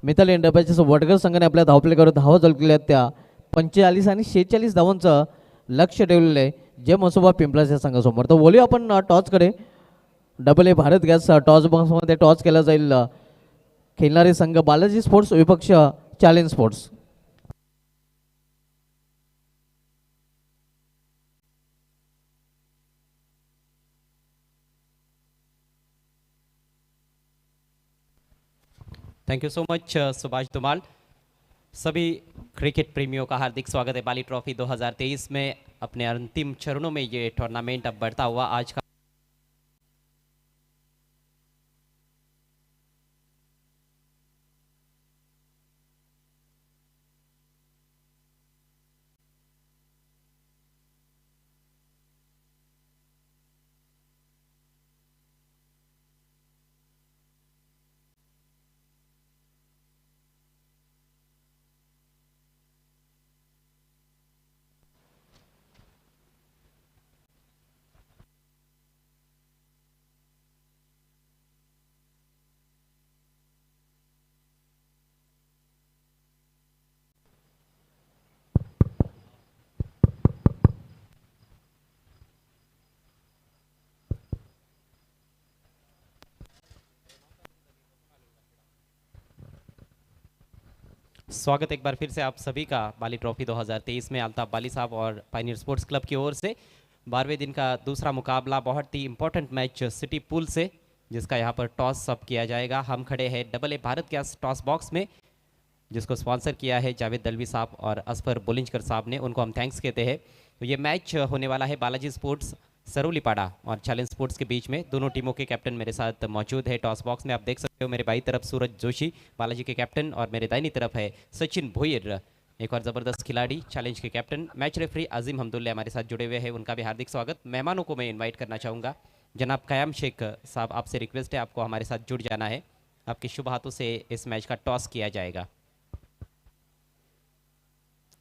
मिताली एंटरप्राइजेस वडगर संघाने आपल्या धावपलेकर धावा झळकलेल्या आहेत. त्या 45 आणि 46 धावांचं लक्ष ठेवलेलं आहे जे मसोबा पिंपळास या संघासमोर. तर बोलूया आपण टॉसकडे. Double A Bharat gas toss बॉक्समध्ये टॉस केला जाईल. खेळणारे संघ बालाजी स्पोर्ट्स विपक्ष challenge sports. Thank you so much Subhash Dhumal. सभी क्रिकेट प्रेमियों का हार्दिक स्वागत है बाली ट्रॉफी 2023 में. अपने अंतिम चरणों में ये टूर्नामेंट अब बढ़ता हुआ आज का स्वागत एक बार फिर से आप सभी का बाली ट्रॉफी 2023 में अल्ताफ बाली साहब और पायनियर स्पोर्ट्स क्लब की ओर से 12वें दिन का दूसरा मुकाबला बहुत ही इंपॉर्टेंट मैच सिटी पूल से, जिसका यहाँ पर टॉस अब किया जाएगा. हम खड़े हैं double A Bharat gas toss box में, जिसको स्पॉन्सर किया है जावेद दलवी साहब और असफर बुलिंजकर साहब ने, उनको हम थैंक्स कहते हैं. तो ये मैच होने वाला है बालाजी स्पोर्ट्स सरोलीपाड़ा और चैलेंज स्पोर्ट्स के बीच में. दोनों टीमों के कैप्टन मेरे साथ मौजूद है टॉस बॉक्स में. आप देख सकते हो मेरे बाई तरफ सूरज जोशी बालाजी के कैप्टन और मेरे दाहिनी तरफ है सचिन भोयर, एक और ज़बरदस्त खिलाड़ी चैलेंज के कैप्टन. मैच रेफरी अजीम हमदुल्ला हमारे साथ जुड़े हुए हैं, उनका भी हार्दिक स्वागत. मेहमानों को मैं इन्वाइट करना चाहूँगा. जनाब कयाम शेख साहब, आपसे रिक्वेस्ट है, आपको हमारे साथ जुड़ जाना है. आपके शुभ हाथों से इस मैच का टॉस किया जाएगा.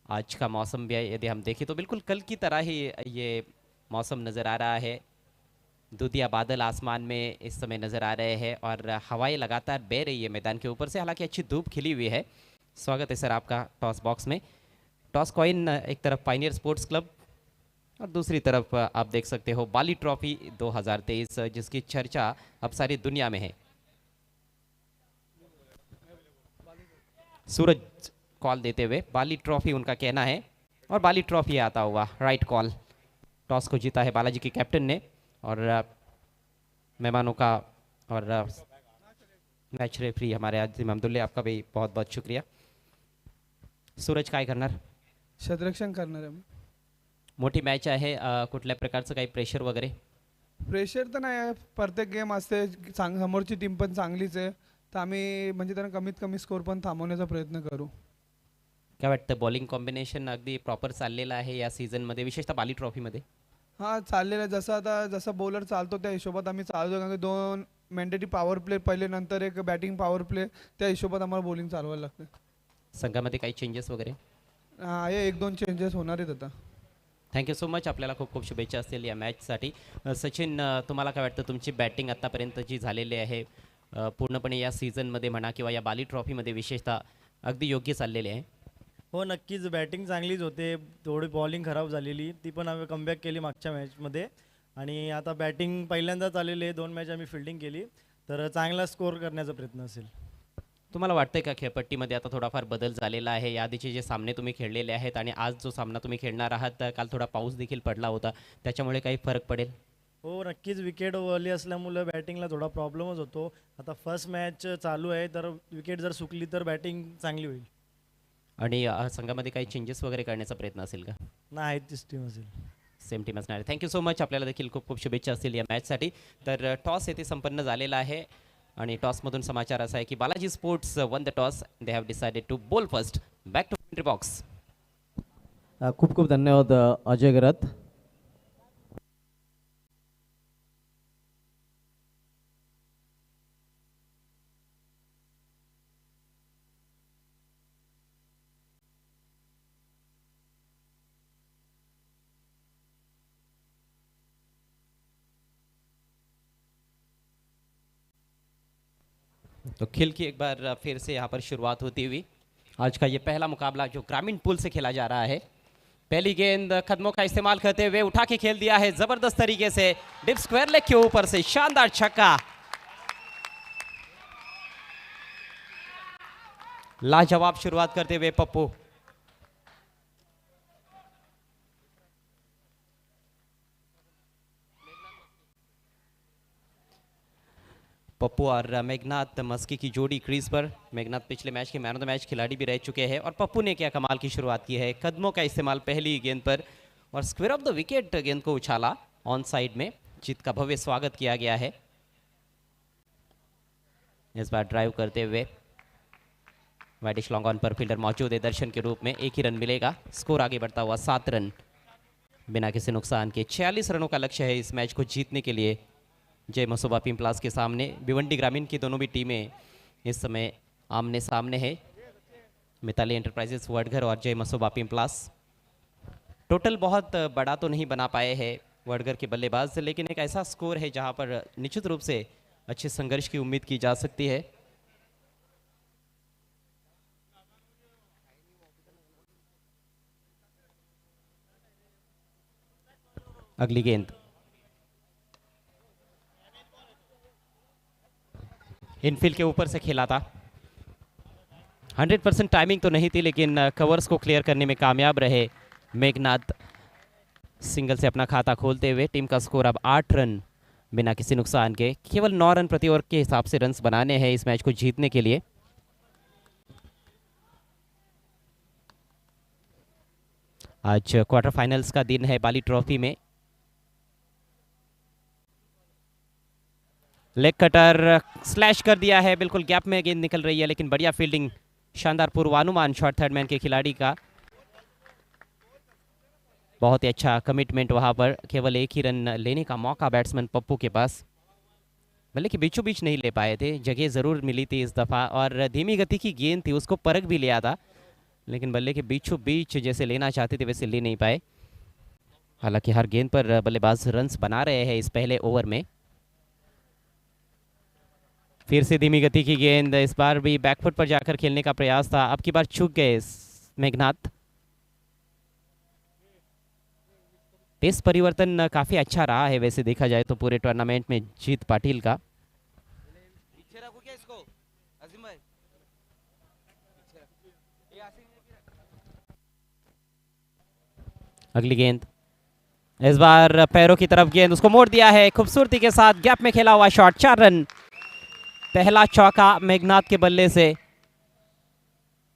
आज का मौसम भी यदि हम देखें तो बिल्कुल कल की तरह ही ये मौसम नज़र आ रहा है. दूधिया बादल आसमान में इस समय नज़र आ रहे हैं और हवाएं लगातार बह रही है मैदान के ऊपर से. हालांकि अच्छी धूप खिली हुई है. स्वागत है सर आपका टॉस बॉक्स में. टॉस कॉइन एक तरफ पायनियर स्पोर्ट्स क्लब और दूसरी तरफ आप देख सकते हो बाली ट्रॉफी 2023 जिसकी चर्चा अब सारी दुनिया में है। सूरज कॉल देते हुए बाली ट्रॉफी उनका कहना है और बाली ट्रॉफी आता हुआ राइट कॉल। टॉस को जीता है बालाजी के कैप्टन ने और मेहमानों का और मैच रेफरी हमारे आजिम अब्दुल्ले, आपका भी बहुत बहुत शुक्रिया। सूरज काय करणार? क्षेत्ररक्षण करणार आहे. मोठी मॅच आहे, कुठल्या प्रकारचं काही प्रेशर वगैरे? प्रेशर तर नाही आहे, प्रत्येक गेम असते, समोरची टीम पण चांगलीच आहे, तर आम्ही म्हणजे त्यांना कमीत कमी स्कोर पण थांबवण्याचा प्रयत्न करू. काय वाटतं बॉलिंग कॉम्बिनेशन अगदी प्रॉपर चाललेलं आहे या सीझनमध्ये, विशेषतः बाली ट्रॉफीमध्ये? हां चाललेलं आहे, जसा बॉलर चालतो त्या हिशोबात आम्ही चालतो, कारण की 2 मॅन्डेटरी पॉवर प्ले पहिले, नंतर एक बॅटिंग पॉवर प्ले, त्या हिशोबात आम्हाला बॉलिंग चालवायला लागते. संघामध्ये काही चेंजेस वगैरे? हां हे 1-2 चेंजेस होणार आहेत आता. थँक्यू सो मच, आपल्याला खूप खूप शुभेच्छा असतील या मॅचसाठी. सचिन, तुम्हाला काय वाटतं तुमची बॅटिंग आत्तापर्यंत जी झालेली आहे पूर्णपणे या सीझनमध्ये म्हणा किंवा या बाली ट्रॉफीमध्ये विशेषतः अगदी योग्य चाललेली आहे? हो नक्कीच, बॅटिंग चांगलीच होते, थोडी बॉलिंग खराब झालेली, ती पण आम्ही कमबॅक केली मागच्या मॅचमध्ये. आणि आता बॅटिंग पहिल्यांदाच आलेली आहे, 2 मॅच आम्ही फिल्डिंग केली, तर चांगला स्कोर करण्याचा प्रयत्न असेल. तुम्हाला वाटतंय का खेळपट्टीमध्ये आता थोडाफार बदल झालेला आहे? या आधीचे जे सामने तुम्ही खेळलेले आहेत आणि आज जो सामना तुम्ही खेळणार आहात, काल थोडा पाऊस देखील पडला होता, त्याच्यामुळे काही फरक पडेल? हो नक्कीच, विकेट ओव्हरली असल्यामुळे बॅटिंगला थोडा प्रॉब्लेमच होतो. आता फर्स्ट मॅच चालू आहे, तर विकेट जर सुकली तर बॅटिंग चांगली होईल. आणि संघामध्ये काही चेंजेस वगैरे करण्याचा प्रयत्न असेल का? नाही, तीच टीम असेल. सेम टीम असणार आहे. थँक्यू सो मच, आपल्याला देखील खूप खूप शुभेच्छा असतील या मॅचसाठी. तर टॉस येथे संपन्न झालेला आहे आणि टॉसमधून समाचार असा आहे की Balaji sports won the toss, they have decided to bowl first. Back to entry box. खूप खूप धन्यवाद अजय गरात. तो खेल की एक बार फिर से यहाँ पर शुरुआत होती हुई आज का ये पहला मुकाबला जो ग्रामीण पूल से खेला जा रहा है। पहली गेंद कदमों का इस्तेमाल करते हुए उठा के खेल दिया है जबरदस्त तरीके से, डिप स्क्वायर लेग के ऊपर से शानदार छक्का। लाजवाब शुरुआत करते हुए पप्पू। पप्पू और मेघनाथ मस्की की जोड़ी क्रीज पर। मेघनाथ पिछले मैच के मैन ऑफ द मैच खिलाड़ी भी रह चुके हैं और पप्पू ने क्या कमाल की शुरुआत की है, कदमों का इस्तेमाल पहली गेंद पर और स्क्वायर ऑफ द विकेट गेंद को उछाला ऑन साइड में। जीत का भव्य स्वागत किया गया है। इस बार ड्राइव करते हुए वाइडिश लॉन्ग ऑन पर फील्डर मौजूद है दर्शन के रूप में, एक ही रन मिलेगा। स्कोर आगे बढ़ता हुआ 7 रन बिना किसी नुकसान के। 46 रनों का लक्ष्य है इस मैच को जीतने के लिए जय मसोबा पिंपलास के सामने। भिवंडी ग्रामीण की दोनों भी टीमें इस समय आमने सामने है, मिताली एंटरप्राइजेस वडघर और जय मसोबा पिंपलास। टोटल बहुत बड़ा तो नहीं बना पाए हैं वडघर के बल्लेबाज, लेकिन एक ऐसा स्कोर है जहां पर निश्चित रूप से अच्छे संघर्ष की उम्मीद की जा सकती है। अगली गेंद इनफील्ड के ऊपर से खेला था। 100% टाइमिंग तो नहीं थी, लेकिन कवर्स को क्लियर करने में कामयाब रहे मेघनाथ। सिंगल से अपना खाता खोलते हुए टीम का स्कोर अब 8 रन बिना किसी नुकसान के। केवल 9 रन प्रति ओवर के हिसाब से रन्स बनाने हैं इस मैच को जीतने के लिए। आज क्वार्टर फाइनल्स का दिन है बाली ट्रॉफी में। लेग कटर स्लैश कर दिया है, बिल्कुल गैप में गेंद निकल रही है, लेकिन बढ़िया फील्डिंग, शानदार पूर्वानुमान शॉट थर्ड मैन के खिलाड़ी का। बहुत ही अच्छा कमिटमेंट वहां पर। केवल एक ही रन लेने का मौका बैट्समैन पप्पू के पास, बल्ले के बीचों बीच नहीं ले पाए थे। जगह जरूर मिली थी इस दफा और धीमी गति की गेंद थी, उसको परख भी लिया था, लेकिन बल्ले के बीचों बीच जैसे लेना चाहते थे वैसे ले नहीं पाए। हालांकि हर गेंद पर बल्लेबाज रन्स बना रहे हैं इस पहले ओवर में। फिर से धीमी गति की गेंद, इस बार भी बैकफुट पर जाकर खेलने का प्रयास था, अब की बार चूक गए मेघनाथ। पेस परिवर्तन काफ़ी अच्छा रहा है वैसे देखा जाए तो पूरे टूर्नामेंट में जीत पाटिल का। अगली गेंद, इस बार पैरों की तरफ गेंद, उसको मोड़ दिया है खूबसूरती के साथ, गैप में खेला हुआ शॉट, 4 रन। पहला चौका मेघनाथ के बल्ले से।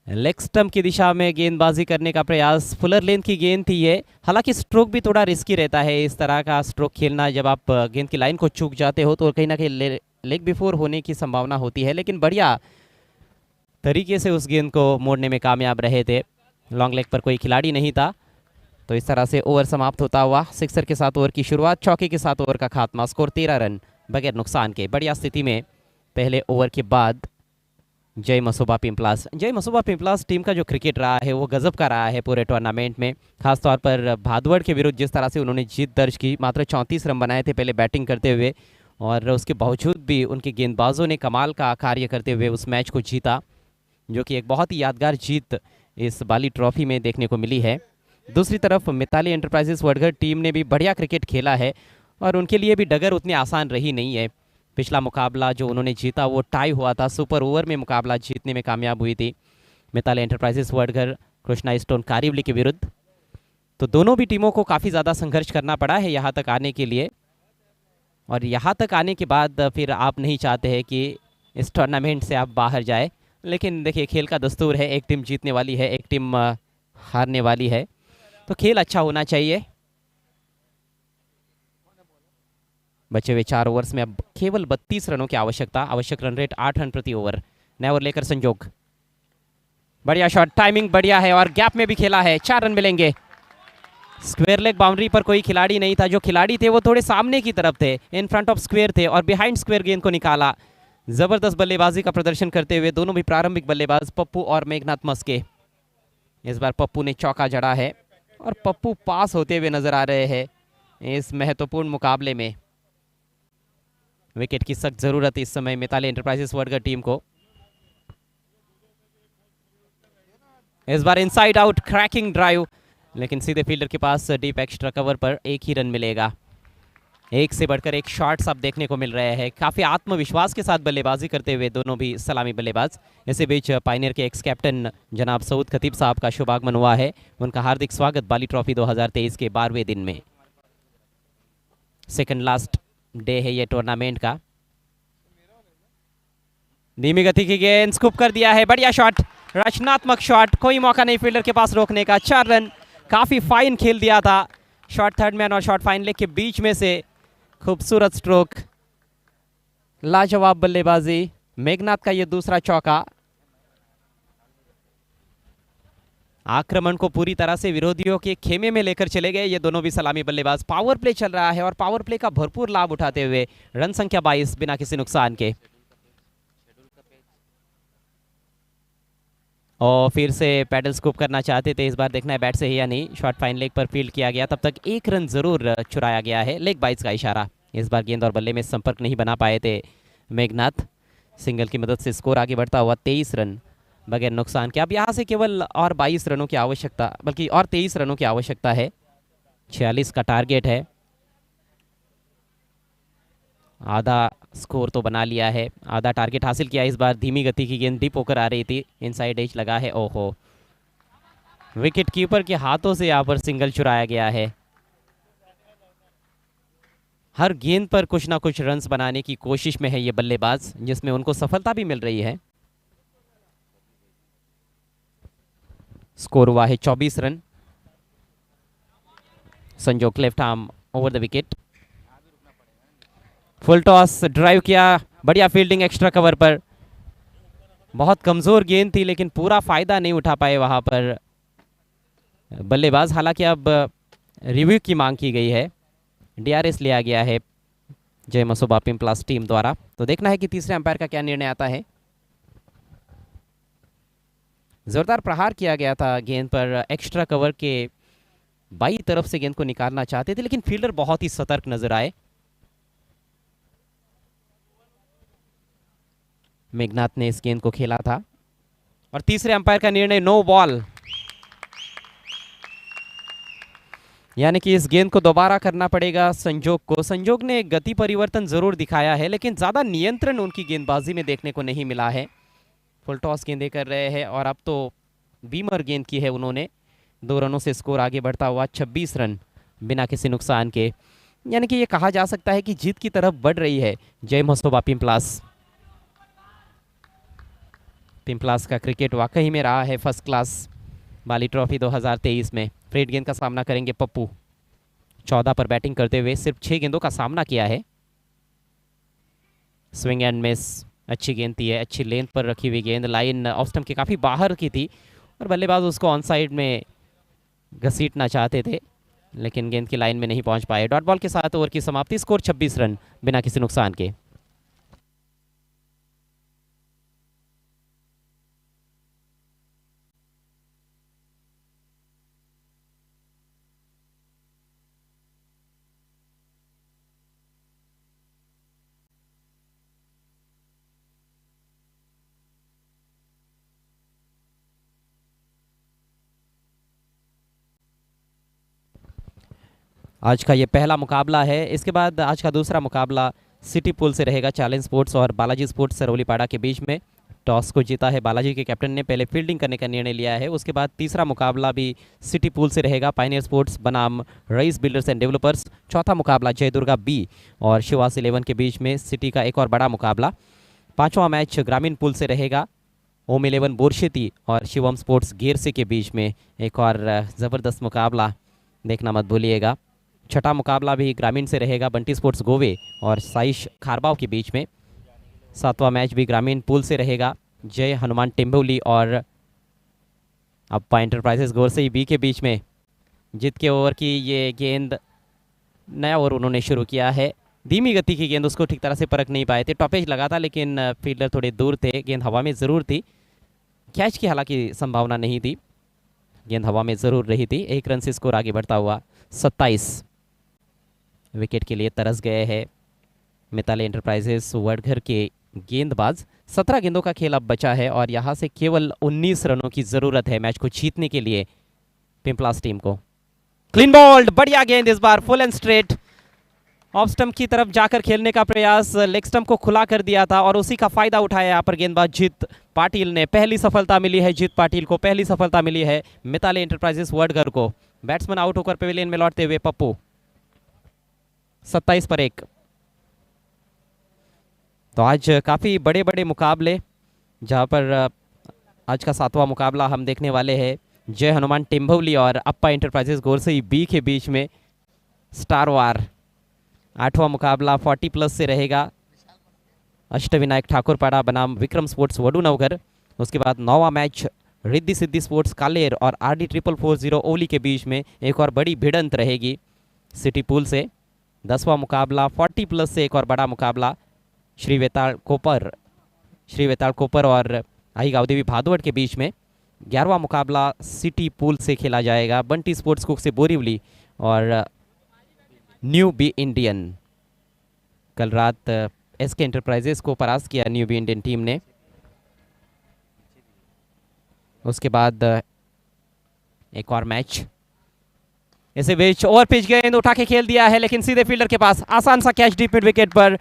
लेग स्टंप की दिशा में गेंदबाजी करने का प्रयास, फुलर लेंथ की गेंद थी ये, हालांकि स्ट्रोक भी थोड़ा रिस्की रहता है इस तरह का स्ट्रोक खेलना। जब आप गेंद की लाइन को चूक जाते हो तो कहीं ना कहीं लेग बिफोर होने की संभावना होती है, लेकिन बढ़िया तरीके से उस गेंद को मोड़ने में कामयाब रहे थे। लॉन्ग लेग पर कोई खिलाड़ी नहीं था, तो इस तरह से ओवर समाप्त होता हुआ। सिक्सर के साथ ओवर की शुरुआत, चौके के साथ ओवर का खात्मा, स्कोर 13 रन बगैर नुकसान के। बढ़िया स्थिति में पहले ओवर के बाद जय मसोबा पिंपलास टीम का जो क्रिकेट रहा है वो गजब का रहा है पूरे टूर्नामेंट में। खासतौर पर भादवड़ के विरुद्ध जिस तरह से उन्होंने जीत दर्ज की, मात्र 34 रन बनाए थे पहले बैटिंग करते हुए, और उसके बावजूद भी उनके गेंदबाजों ने कमाल का कार्य करते हुए उस मैच को जीता, जो कि एक बहुत ही यादगार जीत इस बाली ट्रॉफी में देखने को मिली है। दूसरी तरफ मिताली एंटरप्राइजेस वडगर टीम ने भी बढ़िया क्रिकेट खेला है और उनके लिए भी डगर उतनी आसान रही नहीं है। पिछला मुकाबला जो उन्होंने जीता वो टाई हुआ था, सुपर ओवर में मुकाबला जीतने में कामयाब हुई थी मिताली एंटरप्राइजेस वडगर कृष्णा स्टोन कारिवली के विरुद्ध। तो दोनों भी टीमों को काफ़ी ज़्यादा संघर्ष करना पड़ा है यहाँ तक आने के लिए, और यहाँ तक आने के बाद फिर आप नहीं चाहते हैं कि इस टूर्नामेंट से आप बाहर जाए, लेकिन देखिए खेल का दस्तूर है, एक टीम जीतने वाली है, एक टीम हारने वाली है, तो खेल अच्छा होना चाहिए। बचे हुए 4 ओवर्स में अब केवल 32 रनों की आवश्यकता, आवश्यक रन रेट 8 रन प्रति ओवर। नया ओवर लेकर संजोग, बढ़िया शॉट, टाइमिंग बढ़िया है और गैप में भी खेला है, 4 रन मिलेंगे। स्क्वायर लेग बाउंड्री पर कोई खिलाड़ी नहीं था, जो खिलाड़ी थे वो थोड़े सामने की तरफ थे, इन फ्रंट ऑफ स्क्वायर थे और बिहाइंड स्क्वायर गेंद को निकाला। जबरदस्त बल्लेबाजी का प्रदर्शन करते हुए दोनों भी प्रारंभिक बल्लेबाज पप्पू और मेघनाथ मस्के। इस बार पप्पू ने चौका जड़ा है और पप्पू पास होते हुए नजर आ रहे हैं इस महत्वपूर्ण मुकाबले में। विकेट की सख्त जरूरत इस समय मिताली एंटरप्राइजेस वडगर टीम को। इस बार इनसाइड आउट क्रैकिंग ड्राइव, लेकिन सीधे फील्डर के पास डीप एक्स्ट्रा कवर पर 1 ही रन मिलेगा। एक से बढ़कर एक शॉट्स आप देखने को मिल रहे हैं, काफी आत्मविश्वास के साथ बल्लेबाजी करते हुए दोनों भी सलामी बल्लेबाज। इसी बीच पायनियर के एक्स कैप्टन जनाब सऊद खतीब साहब का शुभागमन हुआ है, उनका हार्दिक स्वागत बाली ट्रॉफी 2023 के 12वें दिन में। सेकंड लास्ट डे है ये टूर्नामेंट का। धीमी गति की गेंद, स्कूप कर दिया है, बढ़िया शॉट, रचनात्मक शॉट, कोई मौका नहीं फील्डर के पास रोकने का, 4 रन। काफी फाइन खेल दिया था, शॉट थर्ड मैन और शॉट फाइन लेग के बीच में से खूबसूरत स्ट्रोक, लाजवाब बल्लेबाजी, मेघनाथ का ये दूसरा चौका। आक्रमण को पूरी तरह से विरोधियों के खेमे में लेकर चले गए ये दोनों भी सलामी बल्लेबाज। पावर प्ले चल रहा है और पावर प्ले का भरपूर लाभ उठाते हुए रन संख्या 22 बिना किसी नुकसान के। और फिर से पैडल स्कूप करना चाहते थे, इस बार देखना है बैट से ही या नहीं। शॉट फाइन लेग पर फील्ड किया गया, तब तक 1 रन जरूर चुराया गया है, लेग बाइज का इशारा। इस बार गेंद और बल्ले में संपर्क नहीं बना पाए थे मेघनाथ, सिंगल की मदद से स्कोर आगे बढ़ता हुआ 23 रन बगैर नुकसान के। अब यहाँ से केवल और 22 रनों की आवश्यकता, बल्कि और 23 रनों की आवश्यकता है, 46 का टारगेट है। आधा स्कोर तो बना लिया है, आधा टारगेट हासिल किया। इस बार धीमी गति की गेंद डीप होकर आ रही थी, इनसाइड एज लगा है, ओहो, विकेट कीपर के हाथों से यहाँ पर सिंगल चुराया गया है। हर गेंद पर कुछ ना कुछ रन्स बनाने की कोशिश में है ये बल्लेबाज, जिसमें उनको सफलता भी मिल रही है। स्कोर हुआ है 24 रन। संजोग left arm over the wicket, full toss, drive किया, बढ़िया फील्डिंग एक्स्ट्रा कवर पर। बहुत कमजोर गेंद थी लेकिन पूरा फायदा नहीं उठा पाए वहां पर बल्लेबाज। हालांकि अब रिव्यू की मांग की गई है, डीआरएस लिया गया है जय मसोबा पिंपलास टीम द्वारा, तो देखना है कि तीसरे अंपायर का क्या निर्णय आता है। जोरदार प्रहार किया गया था गेंद पर, एक्स्ट्रा कवर के बाई तरफ से गेंद को निकालना चाहते थे, लेकिन फील्डर बहुत ही सतर्क नजर आए। मेघनाथ ने इस गेंद को खेला था और तीसरे अंपायर का निर्णय नो बॉल। यानी कि इस गेंद को दोबारा करना पड़ेगा संजोग को। संजोग ने गति परिवर्तन जरूर दिखाया है, लेकिन ज़्यादा नियंत्रण उनकी गेंदबाजी में देखने को नहीं मिला है। फुल टॉस गेंदें कर रहे हैं और अब तो बीमर गेंद की है उन्होंने। 2 रनों से स्कोर आगे बढ़ता हुआ 26 रन बिना किसी नुकसान के। यानी कि ये कहा जा सकता है कि जीत की तरफ बढ़ रही है जय महोत्सव पिंपलास। पिंपलास का क्रिकेट वाकई में रहा है फर्स्ट क्लास। बाली ट्रॉफी 2023 में फ्रेड गेंद का सामना करेंगे पप्पू। 14 पर बैटिंग करते हुए सिर्फ 6 गेंदों का सामना किया है। स्विंग एंड मिस, अच्छी गेंद थी है, अच्छी लेंथ पर रखी हुई गेंद लाइन ऑफ स्टंप के काफ़ी बाहर की थी और बल्लेबाज उसको ऑन साइड में घसीटना चाहते थे, लेकिन गेंद की लाइन में नहीं पहुंच पाए। डॉट बॉल के साथ ओवर की समाप्ति, स्कोर 26 रन बिना किसी नुकसान के। आज का ये पहला मुकाबला है। इसके बाद आज का दूसरा मुकाबला सिटी पूल से रहेगा चैलेंज स्पोर्ट्स और बालाजी स्पोर्ट्स सरौलीपाड़ा के बीच में। टॉस को जीता है बालाजी के कैप्टन ने, पहले फील्डिंग करने का निर्णय लिया है। उसके बाद तीसरा मुकाबला भी सिटी पूल से रहेगा, पायनियर स्पोर्ट्स बनाम रईस बिल्डर्स एंड डेवलपर्स। चौथा मुकाबला जय दुर्गा बी और शिवास 11 के बीच में, सिटी का एक और बड़ा मुकाबला। पांचवा मैच ग्रामीण पूल से रहेगा, ओम 11 बोरशेती और शिवम स्पोर्ट्स गेरसे के बीच में। एक और ज़बरदस्त मुकाबला देखना मत भूलिएगा। छठा मुकाबला भी ग्रामीण से रहेगा, बंटी स्पोर्ट्स गोवे और साइश खारबाव के बीच में। सातवां मैच भी ग्रामीण पूल से रहेगा, जय हनुमान टिम्बोली और अप्पा एंटरप्राइजेस गोरसई बी के बीच में। जीत के ओवर की ये गेंद, नया ओवर उन्होंने शुरू किया है। धीमी गति की गेंद, उसको ठीक तरह से परख नहीं पाए थे। टॉपेज लगा था लेकिन फील्डर थोड़े दूर थे, गेंद हवा में ज़रूर थी। कैच की हालांकि संभावना नहीं थी, गेंद हवा में ज़रूर रही थी। 1 रन से स्कोर आगे बढ़ता हुआ 27। विकेट के लिए तरस गए हैं मिताली एंटरप्राइजेस वडघर के गेंदबाज। 17 गेंदों का खेल अब बचा है और यहाँ से केवल 19 रनों की ज़रूरत है मैच को जीतने के लिए पिंपलास टीम को। क्लीन बॉल्ड, बढ़िया गेंद इस बार, full and straight off stump की तरफ जाकर खेलने का प्रयास, लेग स्टंप को खुला कर दिया था और उसी का फायदा उठाया यहाँ पर गेंदबाज जीत पाटिल ने। पहली सफलता मिली है जीत पाटिल को, पहली सफलता मिली है मिताली एंटरप्राइजेस वडघर को। बैट्समैन आउट होकर पेविलियन में लौटते हुए पप्पू। 27 पर 1। तो आज काफ़ी बड़े बड़े मुकाबले, जहाँ पर आज का 7वां मुकाबला हम देखने वाले हैं जय हनुमान टिम्बोली और अप्पा एंटरप्राइजेस गोरसई बी के बीच में स्टार वार। 8वां मुकाबला 40+ से रहेगा, अष्टविनायक ठाकुरपाड़ा बनाम विक्रम स्पोर्ट्स वडूनगर। उसके बाद 9वां मैच रिद्धि सिद्धि स्पोर्ट्स कालेर और RD 4440 ओली के बीच में एक और बड़ी भिड़ंत रहेगी सिटी पूल से। 10वां मुकाबला 40+ से एक और बड़ा मुकाबला श्री वेताल कोपर और आई गावदेवी भादवड़ के बीच में। 11वां मुकाबला सिटी पूल से खेला जाएगा, बंटी स्पोर्ट्स कुक से बोरीवली और न्यू बी इंडियन। कल रात SK एंटरप्राइजेस को परास्त किया न्यू बी इंडियन टीम ने। उसके बाद एक और मैच, ऐसे बीच ओवर पिच गेंद उठा के खेल दिया है लेकिन सीधे फील्डर के पास, आसान सा कैच डीप मिड विकेट पर।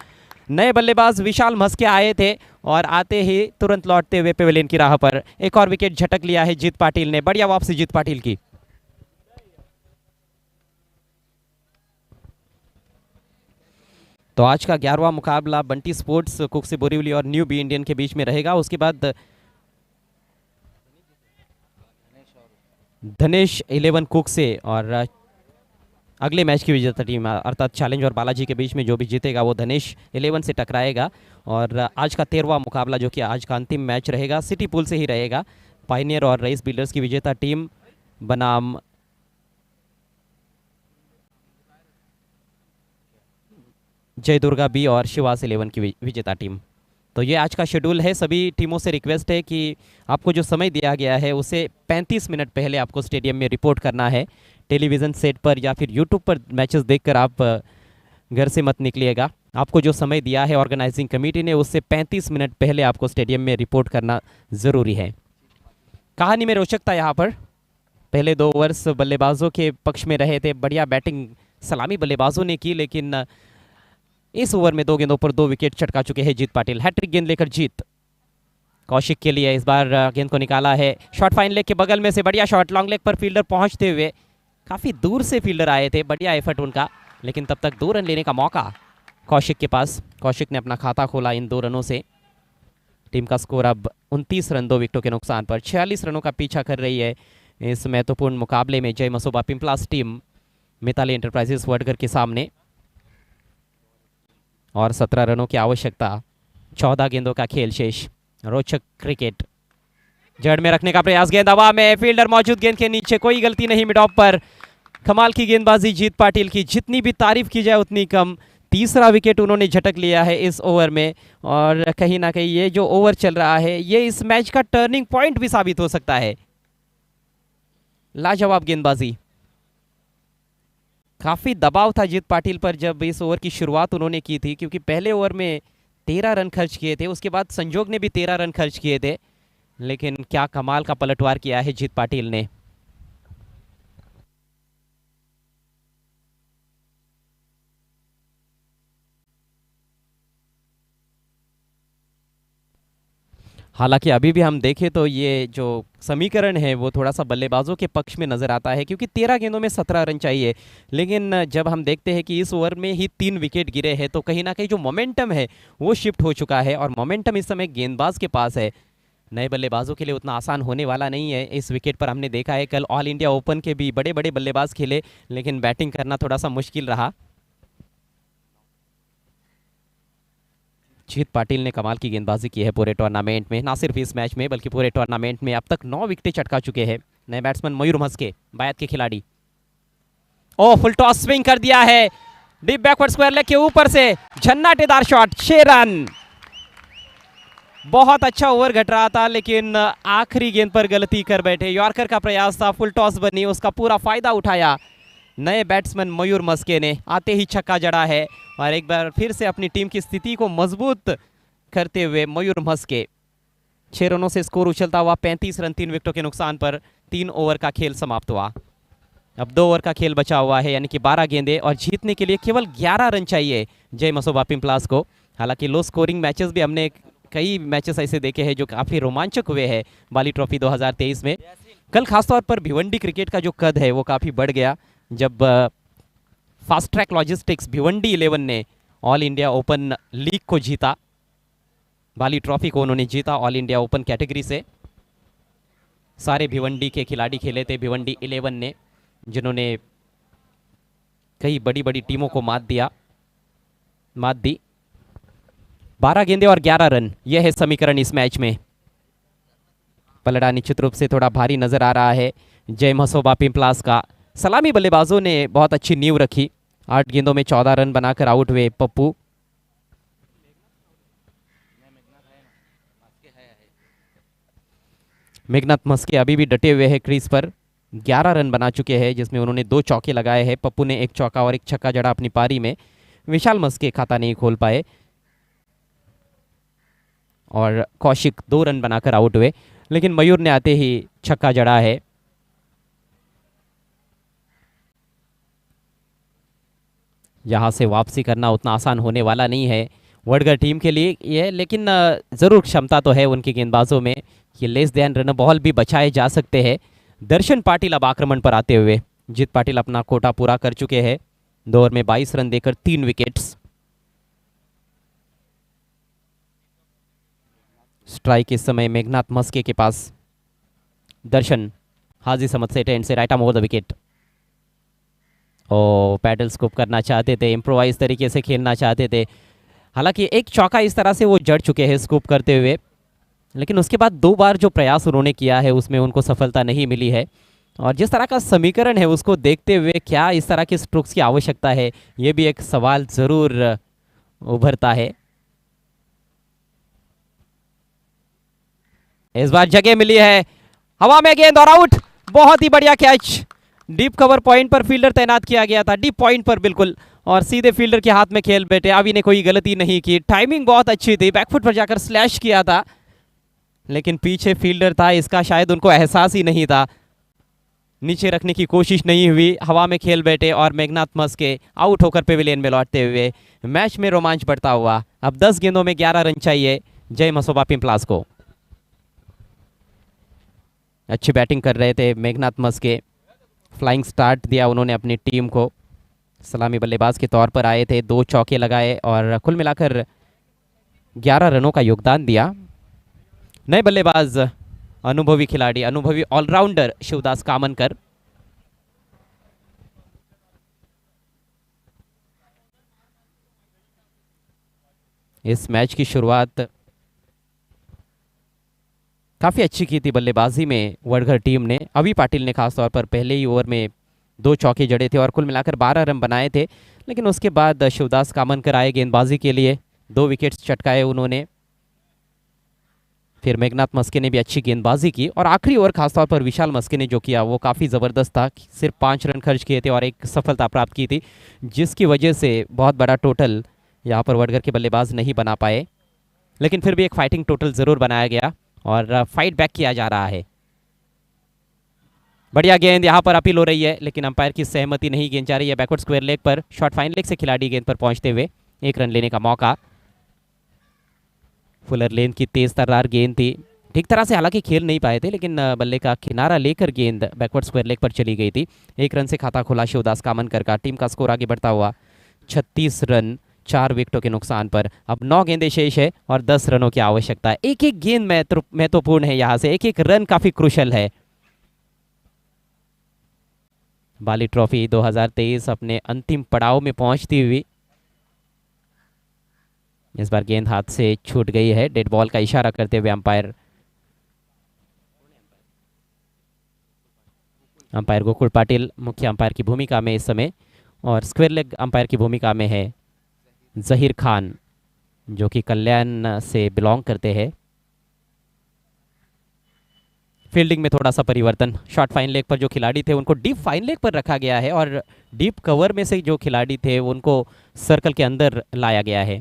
नए बल्लेबाज विशाल मस्के आए थे और आते ही तुरंत लौटते हुए पेविलियन की राह पर एक और विकेट झटक लिया है जीत पाटिल ने। बढ़िया वापसी जीत पाटिल की। तो आज का 11वां मुकाबला बंटी स्पोर्ट्स कुक से बोरीवली और न्यू बी इंडियन के बीच में रहेगा। उसके बाद धनेश 11 कुक से और अगले मैच की विजेता टीम अर्थात चैलेंज और बालाजी के बीच में जो भी जीतेगा वो धनेश 11 से टकराएगा। और आज का 13वां मुकाबला जो कि आज का अंतिम मैच रहेगा सिटी पूल से ही रहेगा, पायनियर और रईस बिल्डर्स की विजेता टीम बनाम जय दुर्गा बी और शिवास 11 की विजेता टीम। तो ये आज का शेड्यूल है। सभी टीमों से रिक्वेस्ट है कि आपको जो समय दिया गया है उसे 35 मिनट पहले आपको स्टेडियम में रिपोर्ट करना है। टेलीविज़न सेट पर या फिर यूट्यूब पर मैचेस देखकर आप घर से मत निकलिएगा। आपको जो समय दिया है ऑर्गेनाइजिंग कमेटी ने उससे 35 मिनट पहले आपको स्टेडियम में रिपोर्ट करना ज़रूरी है। कहानी में रोचकता यहाँ पर पहले 2 ओवर्स बल्लेबाजों के पक्ष में रहे थे, बढ़िया बैटिंग सलामी बल्लेबाजों ने की, लेकिन इस ओवर में 2 गेंदों पर 2 विकेट चटका चुके हैं जीत पाटिल। हैट्रिक गेंद लेकर जीत कौशिक के लिए इस बार गेंद को निकाला है शॉर्ट फाइन लेग के बगल में से, बढ़िया शॉट लॉन्ग लेग पर फील्डर पहुंचते हुए, काफी दूर से फील्डर आए थे, बढ़िया एफर्ट उनका, लेकिन तब तक 2 रन लेने का मौका कौशिक के पास। कौशिक ने अपना खाता खोला इन 2 रनों से। टीम का स्कोर अब 29 रन 2 विकेटों के नुकसान पर। 46 रनों का पीछा कर रही है इस महत्वपूर्ण मुकाबले में जय मसोबा पिंपलास टीम मिताली एंटरप्राइजेस वडगर के सामने, और 17 रनों की आवश्यकता, 14 गेंदों का खेल शेष। रोचक क्रिकेट, जड़ में रखने का प्रयास, गेंद हवा में, फील्डर मौजूद गेंद के नीचे, कोई गलती नहीं मिड ऑफ पर। कमाल की गेंदबाजी जीत पाटिल की, जितनी भी तारीफ की जाए उतनी कम। तीसरा विकेट उन्होंने झटक लिया है इस ओवर में, और कहीं ना कहीं ये जो ओवर चल रहा है ये इस मैच का टर्निंग पॉइंट भी साबित हो सकता है। लाजवाब गेंदबाजी, काफी दबाव था जीत पाटिल पर जब इस ओवर की शुरुआत उन्होंने की थी, क्योंकि पहले ओवर में 13 रन खर्च किए थे, उसके बाद संजोग ने भी 13 रन खर्च किए थे, लेकिन क्या कमाल का पलटवार किया है जीत पाटिल ने। हालांकि अभी भी हम देखें तो ये जो समीकरण है वो थोड़ा सा बल्लेबाजों के पक्ष में नजर आता है, क्योंकि 13 गेंदों में 17 रन चाहिए, लेकिन जब हम देखते हैं कि इस ओवर में ही 3 विकेट गिरे हैं तो कहीं ना कहीं जो मोमेंटम है वो शिफ्ट हो चुका है, और मोमेंटम इस समय गेंदबाज के पास है। नए बल्लेबाजों के लिए उतना आसान होने वाला नहीं है। इस विकेट पर हमने देखा है कल ऑल इंडिया ओपन के भी बड़े बड़े बल्लेबाज खेले, लेकिन बैटिंग करना थोड़ा सा मुश्किल रहा। जीत पाटिल ने कमाल की गेंदबाजी की है पूरे टूर्नामेंट में, ना सिर्फ इस मैच में बल्कि पूरे टूर्नामेंट में अब तक 9 विकेटें चटका चुके हैं। नए बैट्समैन मयूर मस्के, बायत के खिलाड़ी, ओ फुल टॉस स्विंग कर दिया है, डीप बैकवर्ड स्क्वायर लेग के ऊपर से झन्नाटेदार शॉट, 6 रन। बहुत अच्छा ओवर घट रहा था, लेकिन आखिरी गेंद पर गलती कर बैठे। यॉर्कर का प्रयास था, फुल टॉस बनी, उसका पूरा फायदा उठाया नए बैट्समैन मयूर मस्के ने, आते ही छक्का जड़ा है, और एक बार फिर से अपनी टीम की स्थिति को मजबूत करते हुए मयूर मस्के 6 रनों से स्कोर उछलता हुआ 35 रन 3 विकेटों के नुकसान पर 3 ओवर का खेल समाप्त हुआ। अब 2 ओवर का खेल बचा हुआ है, यानी कि 12 गेंदें, और जीतने के लिए केवल 11 रन चाहिए जय मसोबा पिंपलास को। हालांकि लो स्कोरिंग मैचेस भी हमने कई मैचेस ऐसे देखे हैं जो काफ़ी रोमांचक हुए हैं बाली ट्रॉफी 2023 में। कल खासतौर पर भिवंडी क्रिकेट का जो कद है वो काफ़ी बढ़ गया जब फास्ट ट्रैक लॉजिस्टिक्स भिवंडी 11 ने ऑल इंडिया ओपन लीग को जीता। बाली ट्रॉफी को उन्होंने जीता ऑल इंडिया ओपन कैटेगरी से। सारे भिवंडी के खिलाड़ी खेले थे भिवंडी 11 ने, जिन्होंने कई बड़ी बड़ी टीमों को मात दी। 12 गेंदें और 11 रन, यह है समीकरण इस मैच में। पलड़ा निश्चित रूप से थोड़ा भारी नजर आ रहा है जय मसोबा पिंपलास का। सलामी बल्लेबाजों ने बहुत अच्छी नींव रखी, 8 गेंदों में 14 रन बनाकर आउट हुए पप्पू। मेघनाथ मस्के अभी भी डटे हुए हैं क्रीज पर, 11 रन बना चुके हैं, जिसमें उन्होंने 2 चौके लगाए हैं। पप्पू ने 1 चौका और 1 छक्का जड़ा अपनी पारी में। विशाल मस्के खाता नहीं खोल पाए, और कौशिक 2 रन बनाकर आउट हुए, लेकिन मयूर ने आते ही छक्का जड़ा है। यहाँ से वापसी करना उतना आसान होने वाला नहीं है वडगर टीम के लिए ये, लेकिन ज़रूर क्षमता तो है उनके गेंदबाजों में कि लेस देन रन बॉल भी बचाए जा सकते हैं। दर्शन पाटिल अब आक्रमण पर आते हुए, जीत पाटिल अपना कोटा पूरा कर चुके हैं, 2 ओवर में 22 रन देकर 3 विकेट्स। स्ट्राइक इस समय मेघनाथ मस्के के पास। दर्शन हाजी समझ से टेंट से right arm over the wicket. ओ पैडल स्कूप करना चाहते थे, इम्प्रोवाइज तरीके से खेलना चाहते थे। हालांकि 1 चौका इस तरह से वो जड़ चुके हैं स्कूप करते हुए, लेकिन उसके बाद 2 बार जो प्रयास उन्होंने किया है उसमें उनको सफलता नहीं मिली है। और जिस तरह का समीकरण है उसको देखते हुए क्या इस तरह के स्ट्रोक्स की आवश्यकता है, ये भी एक सवाल ज़रूर उभरता है। इस बार जगह मिली है, हवा में गेंद और आउट। बहुत ही बढ़िया कैच, डीप कवर पॉइंट पर फील्डर तैनात किया गया था, डीप पॉइंट पर बिल्कुल, और सीधे फील्डर के हाथ में खेल बैठे। अभी ने कोई गलती नहीं की, टाइमिंग बहुत अच्छी थी, बैकफुट पर जाकर स्लैश किया था, लेकिन पीछे फील्डर था, इसका शायद उनको एहसास ही नहीं था। नीचे रखने की कोशिश नहीं हुई, हवा में खेल बैठे और मेघनाथ मस्के आउट होकर पेविलियन में लौटते हुए मैच में रोमांच बढ़ता हुआ। अब 10 गेंदों में 11 रन चाहिए जय मसोबा पिंपलास को। अच्छी बैटिंग कर रहे थे मेघनाथ मस्के, फ्लाइंग स्टार्ट दिया उन्होंने अपनी टीम को, सलामी बल्लेबाज के तौर पर आए थे, 2 चौके लगाए और कुल मिलाकर 11 रनों का योगदान दिया। नए बल्लेबाज, अनुभवी खिलाड़ी, अनुभवी ऑलराउंडर शिवदास कामनकर। इस मैच की शुरुआत काफी अच्छी की थी बल्लेबाजी में वडघर टीम ने। अभी पाटिल ने खासतौर पर पहले ही ओवर में 2 चौके जड़े थे और कुल मिलाकर 12 रन बनाए थे, लेकिन उसके बाद शिवदास कामनकर आए गेंदबाजी के लिए, 2 विकेट्स चटकाए उन्होंने। फिर मेघनाथ मस्के ने भी अच्छी गेंदबाजी की और आखिरी ओवर खासतौर पर विशाल मस्के ने जो किया वो काफ़ी ज़बरदस्त था। सिर्फ 5 रन खर्च किए थे और एक सफलता प्राप्त की थी, जिसकी वजह से बहुत बड़ा टोटल यहाँ पर वडघर के बल्लेबाज नहीं बना पाए, लेकिन फिर भी एक फाइटिंग टोटल ज़रूर बनाया गया और फाइट बैक किया जा रहा है। बढ़िया गेंद, यहाँ पर अपील हो रही है लेकिन अंपायर की सहमति नहीं, गेंद जा रही है बैकवर्ड स्क्वायर लेग पर। शॉर्ट फाइन लेग से खिलाड़ी गेंद पर पहुंचते हुए 1 रन लेने का मौका। फुलर लेन की तेज तर्रार गेंद थी, ठीक तरह से हालांकि खेल नहीं पाए थे, लेकिन बल्ले का किनारा लेकर गेंद बैकवर्ड स्क्वायर लेग पर चली गई थी। 1 रन से खाता खुला शिवदास कामनकर का। टीम का स्कोर आगे बढ़ता हुआ 36 रन 4 विकेटों के नुकसान पर। अब 9 गेंदें शेष है और 10 रनों की आवश्यकता है। एक एक गेंद महत्वपूर्ण है, यहाँ से एक एक रन काफी क्रूशल है। बाली ट्रॉफी 2023 अपने अंतिम पड़ाव में पहुंचती हुई, इस बार गेंद हाथ से छूट गई है, डेड बॉल का इशारा करते हुए अंपायर गोकुल पाटिल मुख्य अंपायर की भूमिका में इस समय, और स्क्वायर लेग अंपायर की भूमिका में है जहीर खान जो कि कल्याण से बिलोंग करते हैं। फील्डिंग में थोड़ा सा परिवर्तन, शॉर्ट फाइन लेग पर जो खिलाड़ी थे उनको डीप फाइन लेग पर रखा गया है और डीप कवर में से जो खिलाड़ी थे उनको सर्कल के अंदर लाया गया है।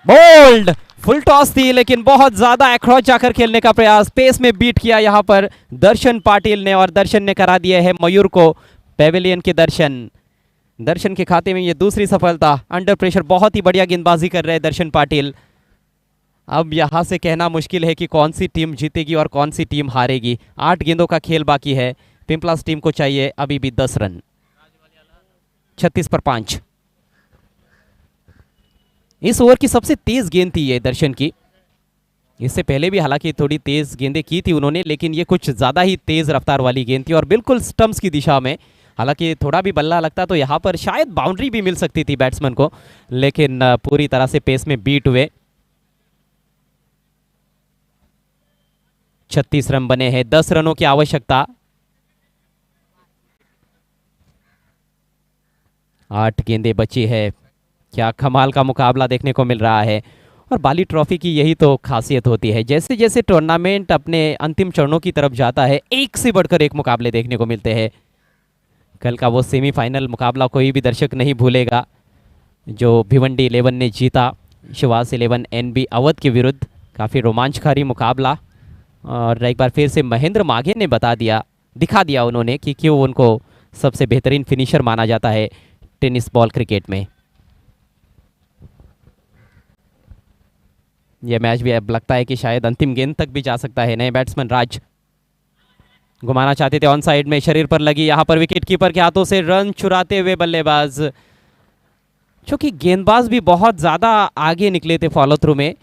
बोल्ड फुल टॉस थी लेकिन बहुत ज्यादा अक्रॉच जाकर खेलने का प्रयास, पेस में बीट किया यहां पर दर्शन पाटिल ने और दर्शन ने करा दिया है मयूर को पेविलियन के दर्शन के खाते में ये दूसरी सफलता। अंडर प्रेशर बहुत ही बढ़िया गेंदबाजी कर रहे हैं दर्शन पाटिल। अब यहां से कहना मुश्किल है कि कौन सी टीम जीतेगी और कौन सी टीम हारेगी। 8 गेंदों का खेल बाकी है, पिंपलास टीम को चाहिए अभी भी 10 रन। 36 पर 5। इस ओवर की सबसे तेज गेंद थी ये दर्शन की। इससे पहले भी हालांकि थोड़ी तेज गेंदें की थी उन्होंने, लेकिन ये कुछ ज्यादा ही तेज रफ्तार वाली गेंद थी और बिल्कुल स्टंप्स की दिशा में। हालांकि थोड़ा भी बल्ला लगता तो यहाँ पर शायद बाउंड्री भी मिल सकती थी बैट्समैन को, लेकिन पूरी तरह से पेस में बीट हुए। 36 रन बने हैं, 10 रनों की आवश्यकता। 8 गेंदें बची है। क्या कमाल का मुकाबला देखने को मिल रहा है और बाली ट्रॉफी की यही तो खासियत होती है। जैसे जैसे टूर्नामेंट अपने अंतिम चरणों की तरफ जाता है, एक से बढ़कर एक मुकाबले देखने को मिलते हैं। कल का वो सेमीफाइनल मुकाबला कोई भी दर्शक नहीं भूलेगा जो भिवंडी 11 ने जीता शिवास 11 NB अवध के विरुद्ध। काफ़ी रोमांचकारी मुकाबला और एक बार फिर से महेंद्र माघे ने दिखा दिया उन्होंने कि क्यों उनको सबसे बेहतरीन फिनिशर माना जाता है टेनिस बॉल क्रिकेट में। यह मैच भी अब लगता है कि शायद अंतिम गेंद तक भी जा सकता है। नए बैट्समैन राज घुमाना चाहते थे, ऑन साइड में शरीर पर लगी, यहां पर विकेट कीपर के हाथों से रन चुराते हुए बल्लेबाज, क्योंकि गेंदबाज भी बहुत ज्यादा आगे निकले थे फॉलो थ्रू में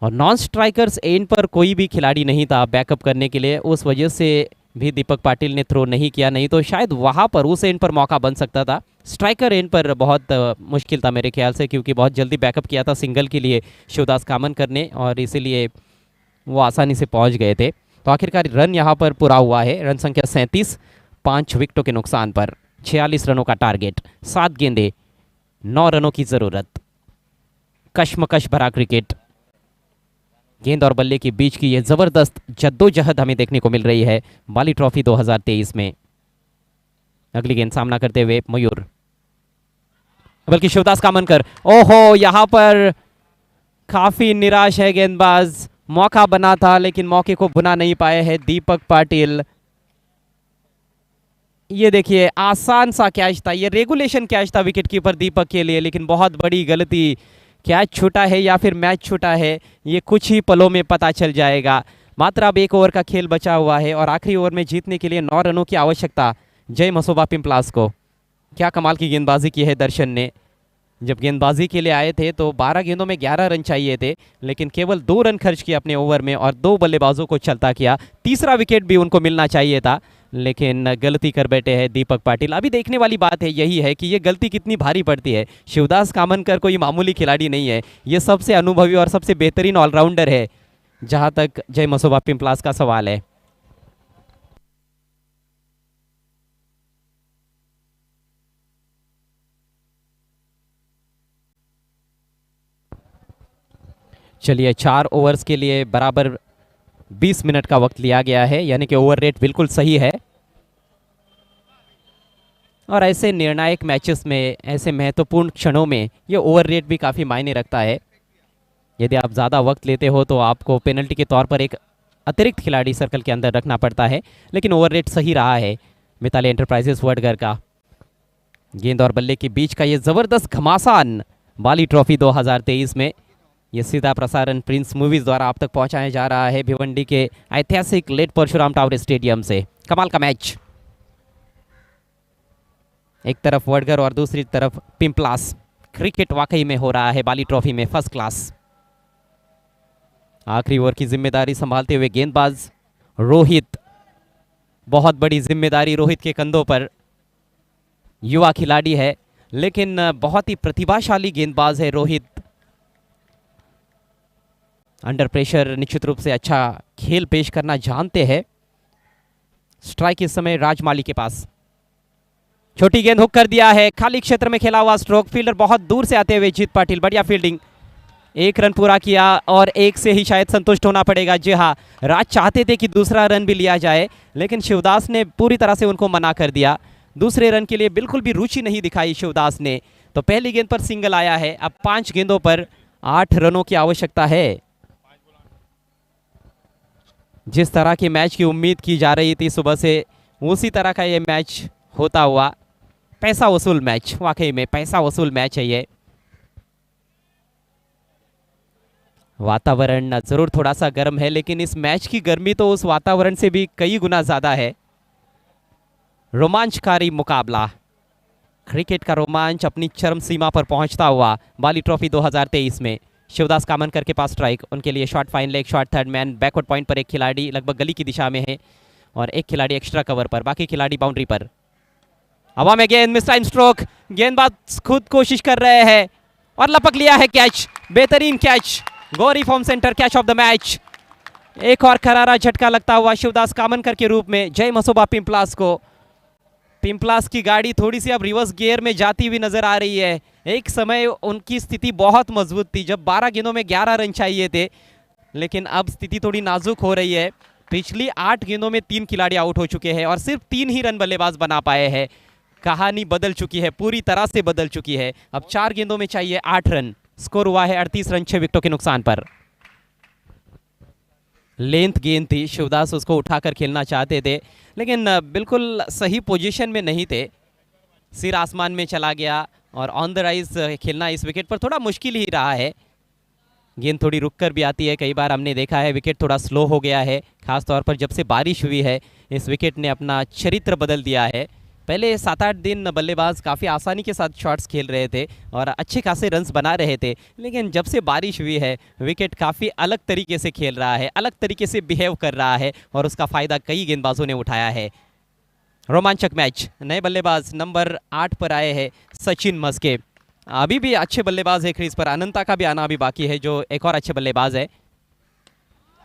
और नॉन स्ट्राइकर्स एंड पर कोई भी खिलाड़ी नहीं था बैकअप करने के लिए। उस वजह से भी दीपक पाटिल ने थ्रो नहीं किया, नहीं तो शायद वहां पर उस एंड पर मौका बन सकता था। स्ट्राइकर एंड पर बहुत मुश्किल था मेरे ख्याल से, क्योंकि बहुत जल्दी बैकअप किया था सिंगल के लिए शिवदास कामनकर ने और इसीलिए वो आसानी से पहुंच गए थे। तो आखिरकार रन यहाँ पर पूरा हुआ है, रन संख्या 37, 5 विकेटों के नुकसान पर। 46 रनों का टारगेट, 7 गेंदे, 9 रनों की जरूरत। कश्मकश भरा क्रिकेट, गेंद और बल्ले के बीच की यह जबरदस्त जद्दोजहद हमें देखने को मिल रही है बाली ट्रॉफी 2023 में। अगली गेंद सामना करते हुए मयूर, बल्कि शिवदास कामनकर। ओहो, यहां पर काफी निराश है गेंदबाज। मौका बना था लेकिन मौके को भुना नहीं पाए हैं दीपक पाटिल। ये देखिए आसान सा कैच था, ये रेगुलेशन कैच था विकेटकीपर दीपक के लिए, लेकिन बहुत बड़ी गलती। कैच छूटा है या फिर मैच छूटा है ये कुछ ही पलों में पता चल जाएगा। मात्र अब 1 ओवर का खेल बचा हुआ है और आखिरी ओवर में जीतने के लिए 9 रनों की आवश्यकता जय मसोबा पिंपलास को। क्या कमाल की गेंदबाजी की है दर्शन ने। जब गेंदबाजी के लिए आए थे तो 12 गेंदों में 11 रन चाहिए थे, लेकिन केवल 2 रन खर्च किए अपने ओवर में और 2 बल्लेबाजों को चलता किया। तीसरा विकेट भी उनको मिलना चाहिए था, लेकिन गलती कर बैठे हैं दीपक पाटिल। अभी देखने वाली बात है यही है कि ये गलती कितनी भारी पड़ती है। शिवदास कामनकर कोई मामूली खिलाड़ी नहीं है, ये सबसे अनुभवी और सबसे बेहतरीन ऑलराउंडर है जहां तक जय मसोबा पिंपलास का सवाल है। चलिए 4 ओवर्स के लिए बराबर 20 मिनट का वक्त लिया गया है, यानी कि ओवर रेट बिल्कुल सही है। और ऐसे निर्णायक मैचेस में, ऐसे महत्वपूर्ण क्षणों में ये ओवर रेट भी काफ़ी मायने रखता है। यदि आप ज़्यादा वक्त लेते हो तो आपको पेनल्टी के तौर पर एक अतिरिक्त खिलाड़ी सर्कल के अंदर रखना पड़ता है, लेकिन ओवर रेट सही रहा है मिताली एंटरप्राइजेस वडगर का। गेंद और बल्ले के बीच का ये ज़बरदस्त घमासान बाली ट्रॉफी 2023 में ये सीधा प्रसारण प्रिंस मूवीज द्वारा आप तक पहुंचाया जा रहा है भिवंडी के ऐतिहासिक लेट परशुराम टावर स्टेडियम से। कमाल का मैच, एक तरफ वडगर और दूसरी तरफ पिंपलास। क्रिकेट वाकई में हो रहा है बाली ट्रॉफी में फर्स्ट क्लास। आखिरी ओवर की जिम्मेदारी संभालते हुए गेंदबाज रोहित, बहुत बड़ी जिम्मेदारी रोहित के कंधों पर। युवा खिलाड़ी है लेकिन बहुत ही प्रतिभाशाली गेंदबाज है रोहित। अंडर प्रेशर निश्चित रूप से अच्छा खेल पेश करना जानते हैं। स्ट्राइक इस समय राजमाली के पास। छोटी गेंद हुक कर दिया है, खाली क्षेत्र में खेला हुआ स्ट्रोक। फील्डर बहुत दूर से आते हुए जीत पाटिल, बढ़िया फील्डिंग। 1 रन पूरा किया और 1 से ही शायद संतुष्ट होना पड़ेगा। जी हाँ, राज चाहते थे कि दूसरा रन भी लिया जाए, लेकिन शिवदास ने पूरी तरह से उनको मना कर दिया। दूसरे रन के लिए बिल्कुल भी रुचि नहीं दिखाई शिवदास ने। तो पहली गेंद पर सिंगल आया है। अब 5 गेंदों पर 8 रनों की आवश्यकता है। जिस तरह की मैच की उम्मीद की जा रही थी सुबह से, उसी तरह का ये मैच होता हुआ। पैसा वसूल मैच, वाकई में पैसा वसूल मैच है ये। वातावरण जरूर थोड़ा सा गर्म है, लेकिन इस मैच की गर्मी तो उस वातावरण से भी कई गुना ज्यादा है। रोमांचकारी मुकाबला, क्रिकेट का रोमांच अपनी चरम सीमा पर पहुंचता हुआ बाली ट्रॉफी 2023 में। शिवदास कामनकर के पास स्ट्राइक, उनके लिए shot fine leg, shot third man, backward point पर एक खिलाड़ी लगभग गली की दिशा में है और एक खिलाड़ी एक्स्ट्रा कवर पर, बाकी खिलाड़ी बाउंड्री पर। हवा में गेंद, मिस टाइम स्ट्रोक, गेंदबाज खुद कोशिश कर रहे हैं और लपक लिया है कैच। बेहतरीन catch, Gauri form centre catch of the match. एक और करारा झटका लगता हुआ शिवदास कामनकर के रूप में जय मसोबा पिंपलास को। पिंपलास की गाड़ी थोड़ी सी अब रिवर्स गियर में जाती हुई नजर आ रही है। एक समय उनकी स्थिति बहुत मजबूत थी जब 12 गेंदों में 11 रन चाहिए थे, लेकिन अब स्थिति थोड़ी नाजुक हो रही है। पिछली 8 गेंदों में 3 खिलाड़ी आउट हो चुके हैं और सिर्फ 3 ही रन बल्लेबाज बना पाए हैं। कहानी बदल चुकी है, पूरी तरह से बदल चुकी है। अब 4 गेंदों में चाहिए 8 रन। स्कोर हुआ है 38 रन 6 विकेटों के नुकसान पर। लेंथ गेंद थी, शिवदास उसको उठाकर खेलना चाहते थे, लेकिन बिल्कुल सही पोजीशन में नहीं थे। सिर आसमान में चला गया और ऑन द राइज खेलना इस विकेट पर थोड़ा मुश्किल ही रहा है। गेंद थोड़ी रुक कर भी आती है, कई बार हमने देखा है। विकेट थोड़ा स्लो हो गया है, खासतौर पर जब से बारिश हुई है। इस विकेट ने अपना चरित्र बदल दिया है। पहले 7-8 दिन बल्लेबाज काफ़ी आसानी के साथ शॉट्स खेल रहे थे और अच्छे खासे रन्स बना रहे थे, लेकिन जब से बारिश हुई है विकेट काफ़ी अलग तरीके से खेल रहा है, अलग तरीके से बिहेव कर रहा है और उसका फ़ायदा कई गेंदबाजों ने उठाया है। रोमांचक मैच। नए बल्लेबाज नंबर 8 पर आए हैं सचिन मस्के। अभी भी अच्छे बल्लेबाज है क्रीज पर। अनंता का भी आना अभी बाकी है, जो एक और अच्छे बल्लेबाज है।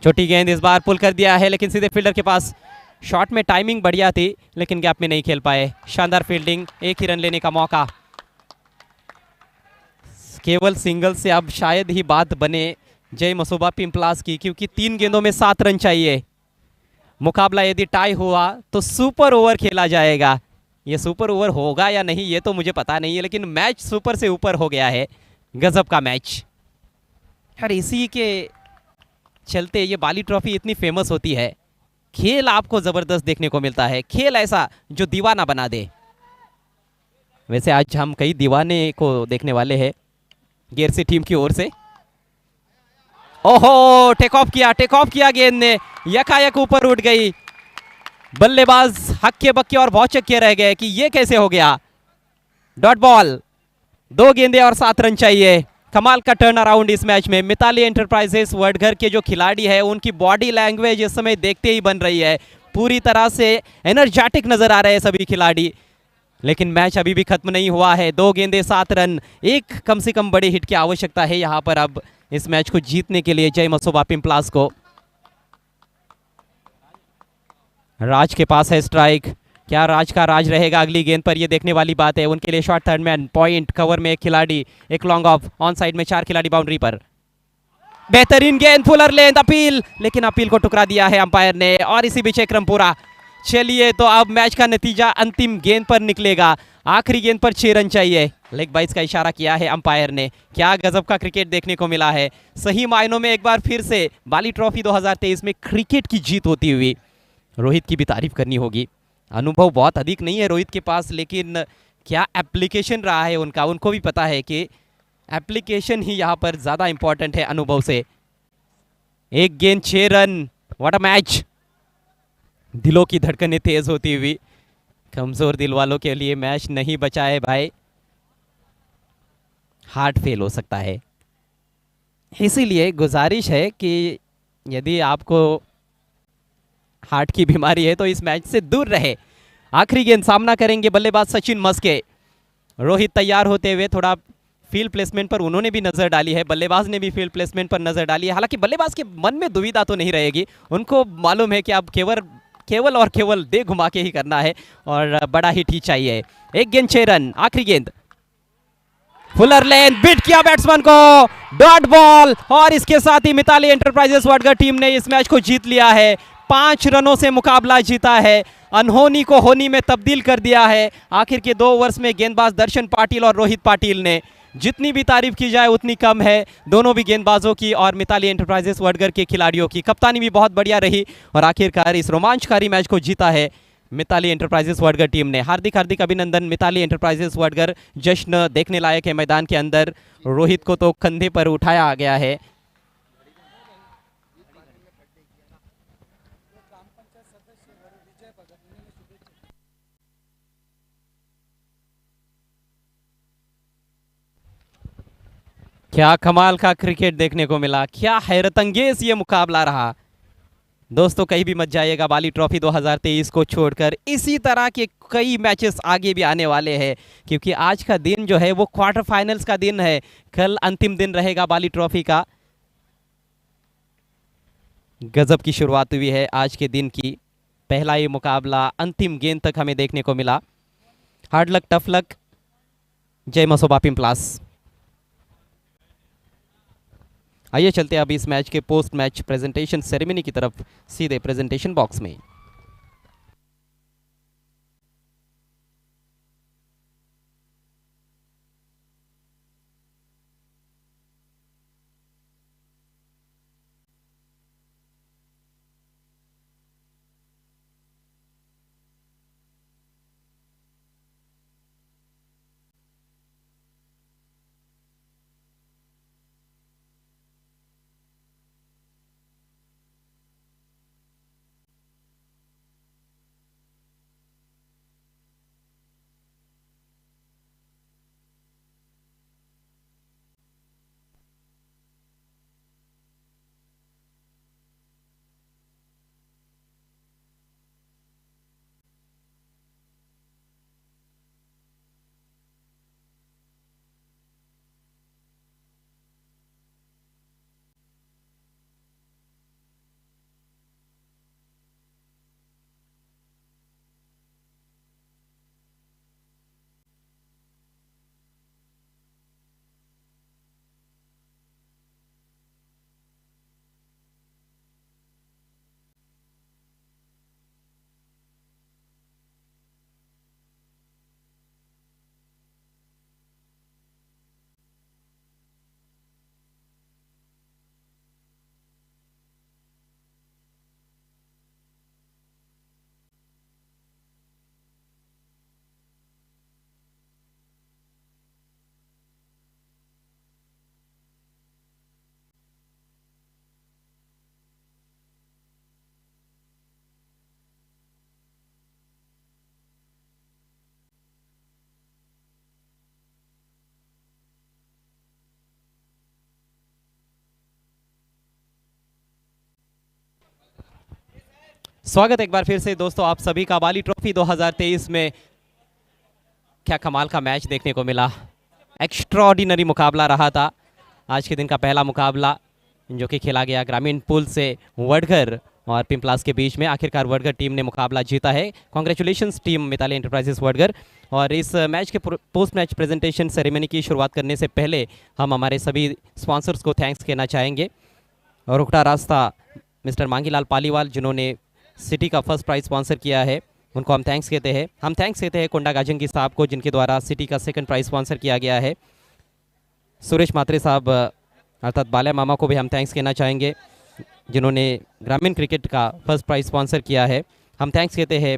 छोटी गेंद इस बार पुल कर दिया है, लेकिन सीधे फील्डर के पास। शॉट में टाइमिंग बढ़िया थी, लेकिन गैप में नहीं खेल पाए। शानदार फील्डिंग, एक ही रन लेने का मौका। केवल सिंगल से अब शायद ही बात बने जय मसोबा पिंपलास की, क्योंकि 3 गेंदों में 7 रन चाहिए। मुकाबला यदि टाई हुआ तो सुपर ओवर खेला जाएगा। ये सुपर ओवर होगा या नहीं ये तो मुझे पता नहीं है, लेकिन मैच सुपर से ऊपर हो गया है। गजब का मैच। और इसी के चलते ये बाली ट्रॉफी इतनी फेमस होती है। खेल आपको जबरदस्त देखने को मिलता है, खेल ऐसा जो दीवाना बना दे। वैसे आज हम कई दीवाने को देखने वाले हैं गियर से टीम की ओर से। ओहो, टेक ऑफ किया गेंद ने, यकायक ऊपर उठ गई। बल्लेबाज हक्के बक्के और भौचक्के रह गए कि ये कैसे हो गया। डॉट बॉल, 2 गेंदे और 7 रन चाहिए। कमाल का टर्न अराउंड इस मैच में। मिताली एंटरप्राइजेस वडघर के जो खिलाड़ी है उनकी बॉडी लैंग्वेज इस समय देखते ही बन रही है, पूरी तरह से एनर्जेटिक नजर आ रहे हैं सभी खिलाड़ी। लेकिन मैच अभी भी खत्म नहीं हुआ है। 2 गेंदे 7 रन, एक कम से कम बड़े हिट की आवश्यकता है यहां पर अब इस मैच को जीतने के लिए जय मसोबा पिंपलास को। राज के पास है स्ट्राइक, क्या राज का राज रहेगा अगली गेंद पर, ये देखने वाली बात है। उनके लिए short third man, point cover में एक खिलाड़ी, एक लॉन्ग ऑफ, ऑन साइड में 4 खिलाड़ी बाउंड्री पर। बेहतरीन गेंद, फुलर लेंथ, अपील, लेकिन अपील को टुकरा दिया है अंपायर ने और इसी बीच एक रन पूरा। चलिए तो अब मैच का नतीजा अंतिम गेंद पर निकलेगा। आखिरी गेंद पर 6 रन चाहिए। लेग बाइस का इशारा किया है अंपायर ने। क्या गजब का क्रिकेट देखने को मिला है। सही मायनों में एक बार फिर से बाली ट्रॉफी 2023 में क्रिकेट की जीत होती हुई। रोहित की भी तारीफ करनी होगी, अनुभव बहुत अधिक नहीं है रोहित के पास, लेकिन क्या एप्लीकेशन रहा है उनका। उनको भी पता है कि एप्लीकेशन ही यहाँ पर ज़्यादा इंपॉर्टेंट है अनुभव से। 1 गेंद 6 रन, व्हाट अ मैच। दिलों की धड़कनें तेज होती हुई। कमजोर दिल वालों के लिए मैच नहीं बचा है भाई, हार्ट फेल हो सकता है। इसीलिए गुजारिश है कि यदि आपको हार्ट की बीमारी है तो इस मैच से दूर रहे। आखिरी गेंद सामना करेंगे बल्लेबाज सचिन मस्के। रोहित तैयार होते हुए थोड़ा फील्ड प्लेसमेंट पर उन्होंने भी नजर डाली है, बल्लेबाज ने भी फील्ड प्लेसमेंट पर नजर डाली है। हालांकि बल्लेबाज के मन में दुविधा तो नहीं रहेगी, उनको मालूम है कि अब केवल और केवल दे घुमा के ही करना है और बड़ा हिट ही चाहिए। 1 गेंद 6 रन, आखिरी गेंद, फुलर लेंथ, बीट किया बैट्समैन को, डॉट बॉल और इसके साथ ही मिताली एंटरप्राइजेस वडगर टीम ने इस मैच को जीत लिया है। 5 रनों से मुकाबला जीता है, अनहोनी को होनी में तब्दील कर दिया है। आखिर के 2 ओवर्स में गेंदबाज दर्शन पाटिल और रोहित पाटिल ने, जितनी भी तारीफ की जाए उतनी कम है दोनों भी गेंदबाजों की और मिताली एंटरप्राइजेस वडगर के खिलाड़ियों की। कप्तानी भी बहुत बढ़िया रही और आखिरकार इस रोमांचकारी मैच को जीता है मिताली एंटरप्राइजेस वडगर टीम ने। हार्दिक हार्दिक अभिनंदन मिताली एंटरप्राइजेस वडगर। जश्न देखने लायक है मैदान के अंदर। रोहित को तो कंधे पर उठाया गया है। क्या कमाल का क्रिकेट देखने को मिला, क्या हैरत अंगेज ये मुकाबला रहा। दोस्तों कहीं भी मत जाइएगा, बाली ट्रॉफी 2023 को छोड़कर इसी तरह के कई मैचेस आगे भी आने वाले हैं, क्योंकि आज का दिन जो है वो क्वार्टर फाइनल्स का दिन है। कल अंतिम दिन रहेगा बाली ट्रॉफी का। गजब की शुरुआत हुई है आज के दिन की। पहला ये मुकाबला अंतिम गेंद तक हमें देखने को मिला। हार्ड लक टफ लक, जय मसोबा पिंपलास। आइए चलते हैं अभी इस मैच के पोस्ट मैच प्रेजेंटेशन सेरेमनी की तरफ, सीधे प्रेजेंटेशन बॉक्स में। स्वागत एक बार फिर से दोस्तों आप सभी का बाली ट्रॉफी 2023 में। क्या कमाल का मैच देखने को मिला, एक्स्ट्राऑर्डिनरी मुकाबला रहा था। आज के दिन का पहला मुकाबला जो कि खेला गया ग्रामीण पुल से वडगर और पिंपलास के बीच में। आखिरकार वडगर टीम ने मुकाबला जीता है। Congratulations team Mitali enterprises Wadgar. और इस मैच के पोस्ट मैच प्रेजेंटेशन सेरेमनी की शुरुआत करने से पहले हम हमारे सभी स्पॉन्सर्स को थैंक्स कहना चाहेंगे। रुकड़ा रास्ता मिस्टर मांगीलाल पालीवाल जिन्होंने सिटी का फर्स्ट प्राइज स्पॉन्सर किया है, उनको हम थैंक्स कहते हैं। हम थैंक्स कहते हैं कोंडा गाजंगी साहब को जिनके द्वारा सिटी का सेकंड प्राइज स्पॉन्सर किया गया है। सुरेश मात्रे साहब अर्थात बाल्या मामा को भी हम थैंक्स कहना चाहेंगे जिन्होंने ग्रामीण क्रिकेट का फर्स्ट प्राइज स्पॉन्सर किया है। हम थैंक्स कहते हैं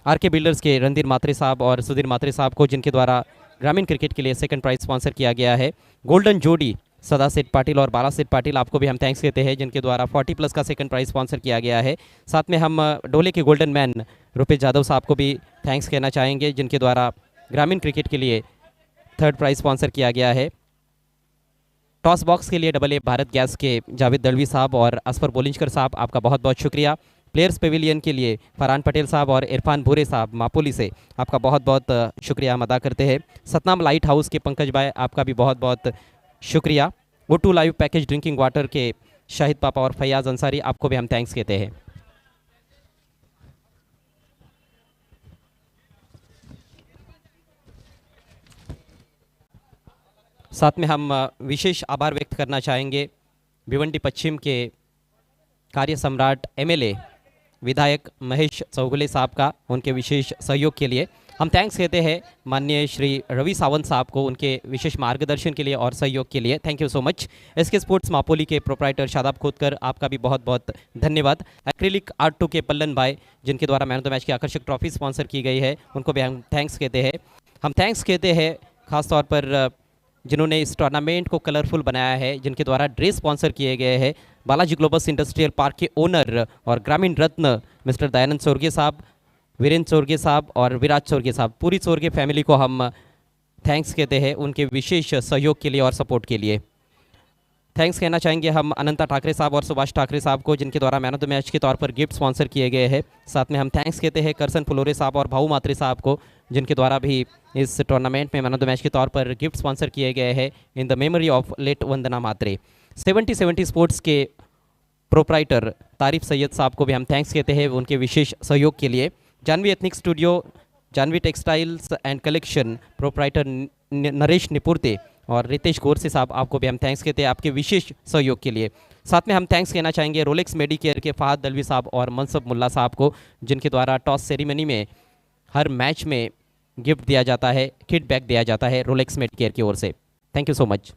आरके बिल्डर्स के रणधीर मात्रे साहब और सुधीर मात्रे साहब को जिनके द्वारा ग्रामीण क्रिकेट के लिए सेकंड प्राइज स्पॉन्सर किया गया है। गोल्डन जोड़ी सदा सेठ पाटिल और बाला सेठ पाटिल आपको भी हम थैंक्स कहते हैं जिनके द्वारा 40+ का सेकंड प्राइज स्पॉन्सर किया गया है। साथ में हम डोले के गोल्डन मैन रुपेश यादव साहब को भी थैंक्स कहना चाहेंगे जिनके द्वारा ग्रामीण क्रिकेट के लिए थर्ड प्राइज स्पॉन्सर किया गया है। टॉस बॉक्स के लिए AA भारत गैस के जावेद दलवी साहब और असफर बोलिंजकर साहब आपका बहुत बहुत शुक्रिया। प्लेयर्स पेविलियन के लिए फरहान पटेल साहब और इरफान भूरे साहब मापोली से आपका बहुत बहुत शुक्रिया हम अदा करते हैं। सतनाम लाइट हाउस के पंकज भाई आपका भी बहुत बहुत शुक्रिया। O2 live package drinking water के शाहिद पापा और फैयाज अंसारी आपको भी हम थैंक्स कहते हैं। साथ में हम विशेष आभार व्यक्त करना चाहेंगे भिवंडी पश्चिम के कार्य सम्राट MLA विधायक महेश चौगुले साहब का, उनके विशेष सहयोग के लिए हम थैंक्स कहते हैं माननीय श्री रवि सावंत साहब को उनके विशेष मार्गदर्शन के लिए और सहयोग के लिए। Thank you so much. SK sports Mapoli के प्रोप्राइटर शादाब खोदकर आपका भी बहुत बहुत धन्यवाद। एक्रिलिक आर्ट 2 के पल्लन भाई जिनके द्वारा मैन ऑफ द मैच की आकर्षक ट्रॉफी स्पॉन्सर की गई है, उनको भी हम थैंक्स कहते हैं। हम थैंक्स कहते हैं खासतौर पर जिन्होंने इस टूर्नामेंट को कलरफुल बनाया है, जिनके द्वारा ड्रेस स्पॉन्सर किए गए हैं, बालाजी ग्लोबस इंडस्ट्रियल पार्क के ओनर और ग्रामीण रत्न मिस्टर दयानंद सोरगे साहब, वीरेंद्र सोरगे साहब और विराज सोरगे साहब। पूरी सोरगे फैमिली को हम थैंक्स कहते हैं उनके विशेष सहयोग के लिए और सपोर्ट के लिए। थैंक्स कहना चाहेंगे हम अनंता ठाकरे साहब और सुभाष ठाकरे साहब को जिनके द्वारा मैन ऑफ द मैच के तौर पर गिफ्ट स्पॉन्सर किए गए हैं। साथ में हम थैंक्स कहते हैं करसन फुलोरे साहब और भाऊ मात्रे साहब को जिनके द्वारा भी इस टूर्नामेंट में मैन ऑफ द मैच के तौर पर गिफ्ट स्पॉन्सर किए गए हैं in the memory of late Vandana Matre. 70 sports के प्रोप्राइटर तारिफ सैयद साहब को भी हम थैंक्स कहते हैं उनके विशेष सहयोग के लिए। Janvi ethnic studio, Janvi textiles and collection proprietor Naresh Nipurte और रितेश गोरसे साहब आपको भी हम थैंक्स कहते हैं आपके विशेष सहयोग के लिए। साथ में हम थैंक्स कहना चाहेंगे रोलेक्स मेडिकेयर के फहद दलवी साहब और मनसब मुल्ला साहब को जिनके द्वारा टॉस सेरेमनी में हर मैच में गिफ्ट दिया जाता है, किट बैग दिया जाता है रोलेक्स मेडिकेयर की ओर से। Thank you so much.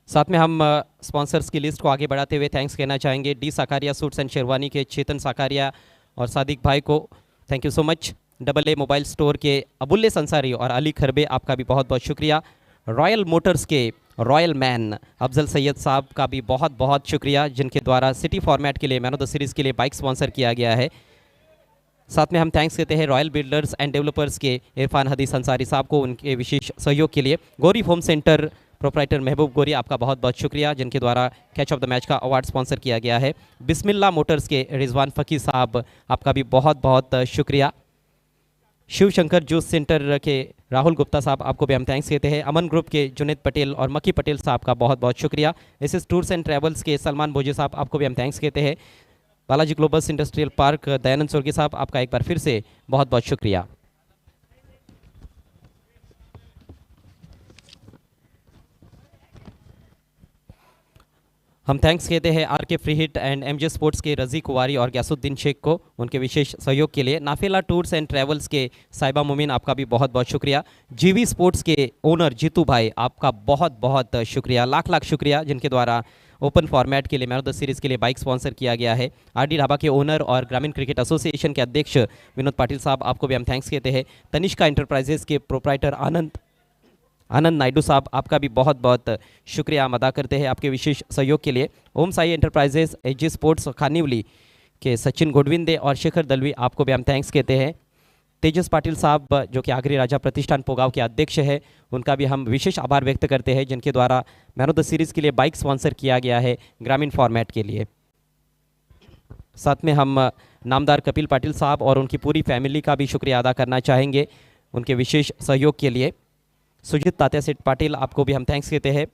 साथ में हम स्पॉन्सर्स की लिस्ट को आगे बढ़ाते हुए थैंक्स कहना चाहेंगे D Sakariya suits and sherwani के चेतन साकारिया और सादिक भाई को, thank you so much. AA mobile store के अबुल्ले संसारी और अली खरबे आपका भी बहुत बहुत शुक्रिया। रॉयल मोटर्स के रॉयल मैन अफजल सैयद साहब का भी बहुत बहुत शुक्रिया जिनके द्वारा सिटी फॉर्मेट के लिए मैन ऑफ द सीरीज़ के लिए बाइक स्पॉन्सर किया गया है। साथ में हम थैंक्स कहते हैं रॉयल बिल्डर्स एंड डेवलपर्स के इरफान हदीस अंसारी साहब को उनके विशेष सहयोग के लिए। गौरी होम सेंटर प्रोप्राइटर महबूब गोरी आपका बहुत बहुत शुक्रिया जिनके द्वारा कैच ऑफ द मैच का अवार्ड स्पॉन्सर किया गया है। बिस्मिल्ला मोटर्स के रिजवान फ़कीर साहब आपका भी बहुत बहुत शुक्रिया। शिव शंकर जूस सेंटर के राहुल गुप्ता साहब आपको भी हम थैंक्स कहते हैं। अमन ग्रुप के जुनेद पटेल और मक्की पटेल साहब का बहुत बहुत शुक्रिया। SS टूर्स एंड ट्रैवल्स के सलमान भोजे साहब आपको भी हम थैंक्स कहते हैं। Balaji Globus industrial park Dayanand Sorge Sahab आपका एक बार फिर से बहुत बहुत शुक्रिया। हम थैंक्स कहते हैं RK free hit and MJ sports के रज़ी कुवारी और गयासुद्दीन शेख को उनके विशेष सहयोग के लिए। नाफेला टूर्स एंड ट्रैवल्स के साहिबा मोमिन आपका भी बहुत बहुत शुक्रिया। GV स्पोर्ट्स के ओनर जीतू भाई आपका बहुत बहुत शुक्रिया, लाख लाख शुक्रिया जिनके द्वारा ओपन फॉर्मेट के लिए मैन ऑफ द सीरीज़ के लिए बाइक स्पॉन्सर किया गया है। RD ढाबा के ओनर और ग्रामीण क्रिकेट एसोसिएशन के अध्यक्ष विनोद पाटिल साहब आपको भी हम थैंक्स कहते हैं। तनिष्का एंटरप्राइजेस के प्रोप्राइटर आनंद नायडू साहब आपका भी बहुत बहुत शुक्रिया हम अदा करते हैं आपके विशेष सहयोग के लिए। ओम साई एंटरप्राइजेस AG स्पोर्ट्स खानीवली के सचिन गोडविंदे और शेखर दलवी आपको भी हम थैंक्स कहते हैं। तेजस पाटिल साहब जो कि आगरी राजा प्रतिष्ठान पोगाव के अध्यक्ष है, उनका भी हम विशेष आभार व्यक्त करते हैं, जिनके द्वारा मैन ऑफ द सीरीज़ के लिए बाइक स्पॉन्सर किया गया है ग्रामीण फॉर्मेट के लिए। साथ में हम नामदार कपिल पाटिल साहब और उनकी पूरी फैमिली का भी शुक्रिया अदा करना चाहेंगे उनके विशेष सहयोग के लिए। सुजीत तात्या सेठ पाटिल, आपको भी हम थैंक्स कहते हैं।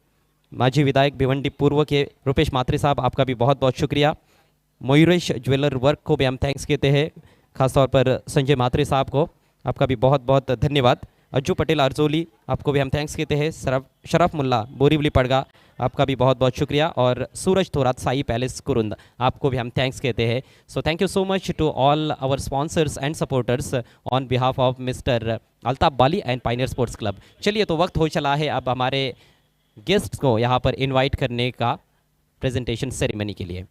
माजी विधायक भिवंडी पूर्व के रुपेश मात्रे साहब, आपका भी बहुत बहुत शुक्रिया। मयूरेश ज्वेलर वर्क को भी हम थैंक्स कहते हैं, खासतौर पर संजय मात्रे साहब को, आपका भी बहुत बहुत धन्यवाद। अज्जू पटेल अर्जोली, आपको भी हम थैंक्स कहते हैं। शरफ मुल्ला बोरीवली पड़गा, आपका भी बहुत बहुत शुक्रिया। और सूरज थोरात साई पैलेस कुरुंद, आपको भी हम थैंक्स कहते हैं। So thank you so much to all our sponsors and supporters on behalf of mister Altaf Bali and pioneer sports club. चलिए, तो वक्त हो चला है अब हमारे गेस्ट्स को यहाँ पर इनवाइट करने का प्रेजेंटेशन सेरेमनी के लिए।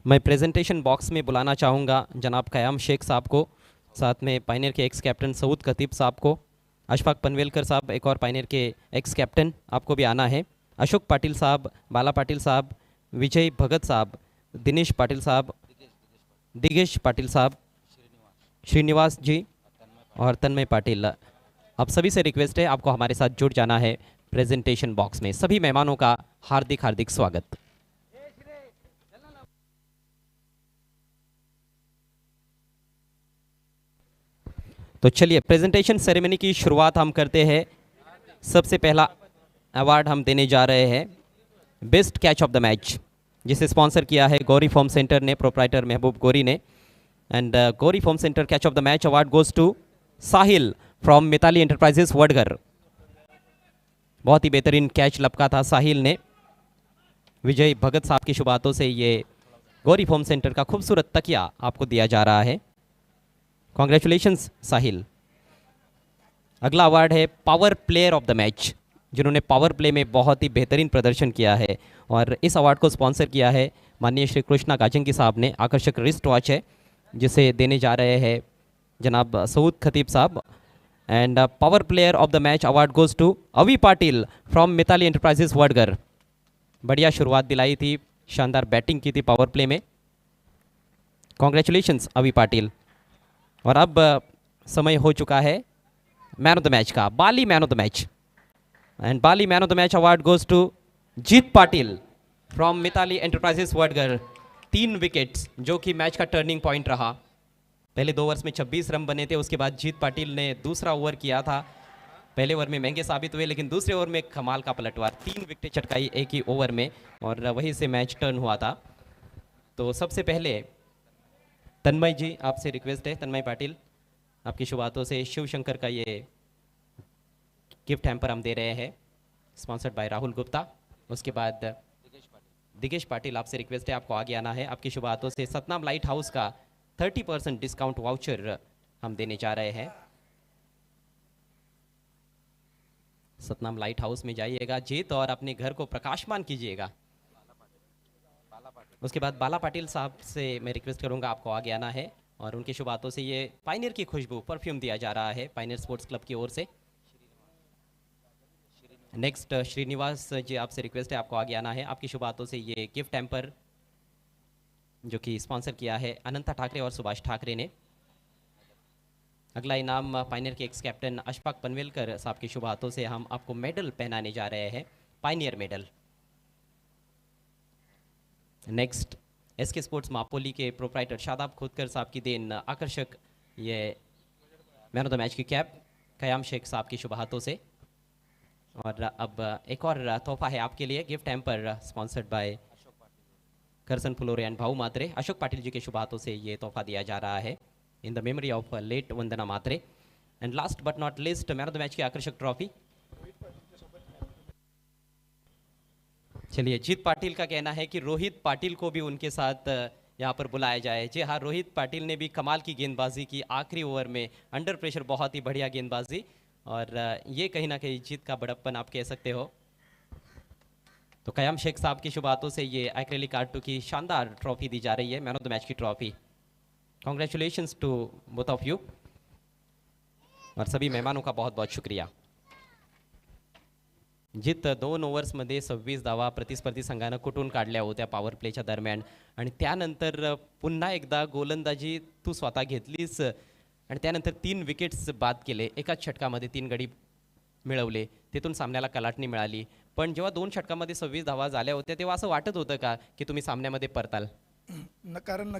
मैं प्रेजेंटेशन बॉक्स में बुलाना चाहूँगा जनाब क़याम शेख साहब को, साथ में पायनियर के एक्स कैप्टन सऊद खतीब साहब को, अशफाक पनवेलकर साहब एक और पायनियर के एक्स कैप्टन, आपको भी आना है, अशोक पाटिल साहब, बाला पाटिल साहब, विजय भगत साहब, दिनेश पाटिल साहब, दिगेश पाटिल साहब, श्रीनिवास जी और तन्मय पाटिल। आप सभी से रिक्वेस्ट है, आपको हमारे साथ जुड़ जाना है प्रेजेंटेशन बॉक्स में। सभी मेहमानों का हार्दिक हार्दिक स्वागत। तो चलिए, प्रेजेंटेशन सेरेमनी की शुरुआत हम करते हैं। सबसे पहला अवार्ड हम देने जा रहे हैं best catch of the match, जिसे स्पॉन्सर किया है गौरी फॉर्म सेंटर ने, प्रोप्राइटर महबूब गौरी ने। And Gauri form centre catch of the match award goes to Sahil from Mitali enterprises Wadgar. बहुत ही बेहतरीन कैच लपका था साहिल ने। विजय भगत साहब की शुभ हाथों से ये गौरी फॉर्म सेंटर का खूबसूरत तकिया आपको दिया जा रहा है। कॉन्ग्रेचुलेशंस साहिल। अगला अवार्ड है power player of the match, जिन्होंने पावर प्ले में बहुत ही बेहतरीन प्रदर्शन किया है, और इस अवार्ड को स्पॉन्सर किया है माननीय श्री कृष्णा गाजंगी साहब ने। आकर्षक रिस्ट वॉच है जिसे देने जा रहे हैं जनाब सऊद खतीब साहब। And power player of the match award goes to Avi Patil from Mitali enterprises Wadgar. बढ़िया शुरुआत दिलाई थी, शानदार बैटिंग की थी पावर प्ले में। कॉन्ग्रेचुलेशंस अवी पाटिल। और अब समय हो चुका है मैन ऑफ द मैच का, Bali man of the match. And Bali man of the match award goes to Jeet Patil from Mitali enterprises Wadgar. 3 wickets जो कि मैच का टर्निंग पॉइंट रहा। पहले 2 ओवर्स में 26 रन बने थे, उसके बाद जीत पाटिल ने दूसरा ओवर किया था। पहले ओवर में महंगे साबित हुए, लेकिन दूसरे ओवर में कमाल का पलटवार, 3 विकेटें चटकाई एक ही ओवर में, और वहीं से मैच टर्न हुआ था। तो सबसे पहले तन्मय जी, आपसे रिक्वेस्ट है, तन्मय पाटिल, आपकी शुभ हाथों से शिव शंकर का ये गिफ्ट हैम्पर हम दे रहे हैं, स्पॉन्सर्ड बाय राहुल गुप्ता। उसके बाद दिगेश पाटिल, आपसे रिक्वेस्ट है, आपको आगे आना है। आपकी शुभ हाथों से सतनाम लाइट हाउस का 30% डिस्काउंट वाउचर हम देने जा रहे हैं। सतनाम लाइट हाउस में जाइएगा जीत, और अपने घर को प्रकाशमान कीजिएगा। उसके बाद बाला पाटिल साहब से मैं रिक्वेस्ट करूंगा, आपको आगे आना है, और उनकी शुभ हाथों से ये पायनियर की खुशबू परफ्यूम दिया जा रहा है पायनियर स्पोर्ट्स क्लब की ओर से। नेक्स्ट श्रीनिवास जी, आपसे रिक्वेस्ट है, आपको आगे आना है। आपकी शुभ हाथों से ये गिफ्ट हैम्पर जो कि स्पॉन्सर किया है अनंता ठाकरे और सुभाष ठाकरे ने। अगला इनाम पायनियर के एक्स कैप्टन अशफाक पनवेलकर साहब की शुभ हाथों से हम आपको मेडल पहनाने जा रहे हैं, pioneer medal. Next SK sports Mapoli के प्रोप्राइटर शादाब खोदकर साहब की देन आकर्षक ये मैन ऑफ द मैच की कैप क़याम शेख साहब की शुभ हाथों से। और अब एक और तोहफा है आपके लिए, gift hamper sponsored by Karsan Fulore and Bhau Matre. Ashok Patil ji के शुभ हाथों से ये तोहफा दिया जा रहा है in the memory of late Vandana Matre. And last but not least, man of the match की आकर्षक ट्रॉफी। चलिए, जीत पाटिल का कहना है कि रोहित पाटिल को भी उनके साथ यहाँ पर बुलाया जाए। जी हाँ, रोहित पाटिल ने भी कमाल की गेंदबाजी की आखिरी ओवर में, अंडर प्रेशर बहुत ही बढ़िया गेंदबाजी, और ये कहीं ना कहीं जीत का बड़प्पन आप कह सकते हो। तो क़याम शेख साहब की शुभ हाथों से ये एक्रेलिक आर्ट की शानदार ट्रॉफी दी जा रही है, मैन ऑफ द मैच की trophy. Congratulations to both of you, और सभी मेहमानों का बहुत बहुत शुक्रिया। जित 2 ओव्हर्समध्ये 26 धावा प्रतिस्पर्धी संघानं कुठून काढल्या होत्या पॉवर प्लेच्या दरम्यान आणि त्यानंतर पुन्हा एकदा गोलंदाजी तू स्वतः घेतलीस आणि त्यानंतर 3 विकेट्स बाद केले. एकाच षटकामध्ये 3 गडी मिळवले. तिथून सामन्याला कलाटणी मिळाली. पण जेव्हा 2 षटकामध्ये 26 धावा झाल्या होत्या तेव्हा असं वाटत होतं का की तुम्ही सामन्यामध्ये परताल? कारण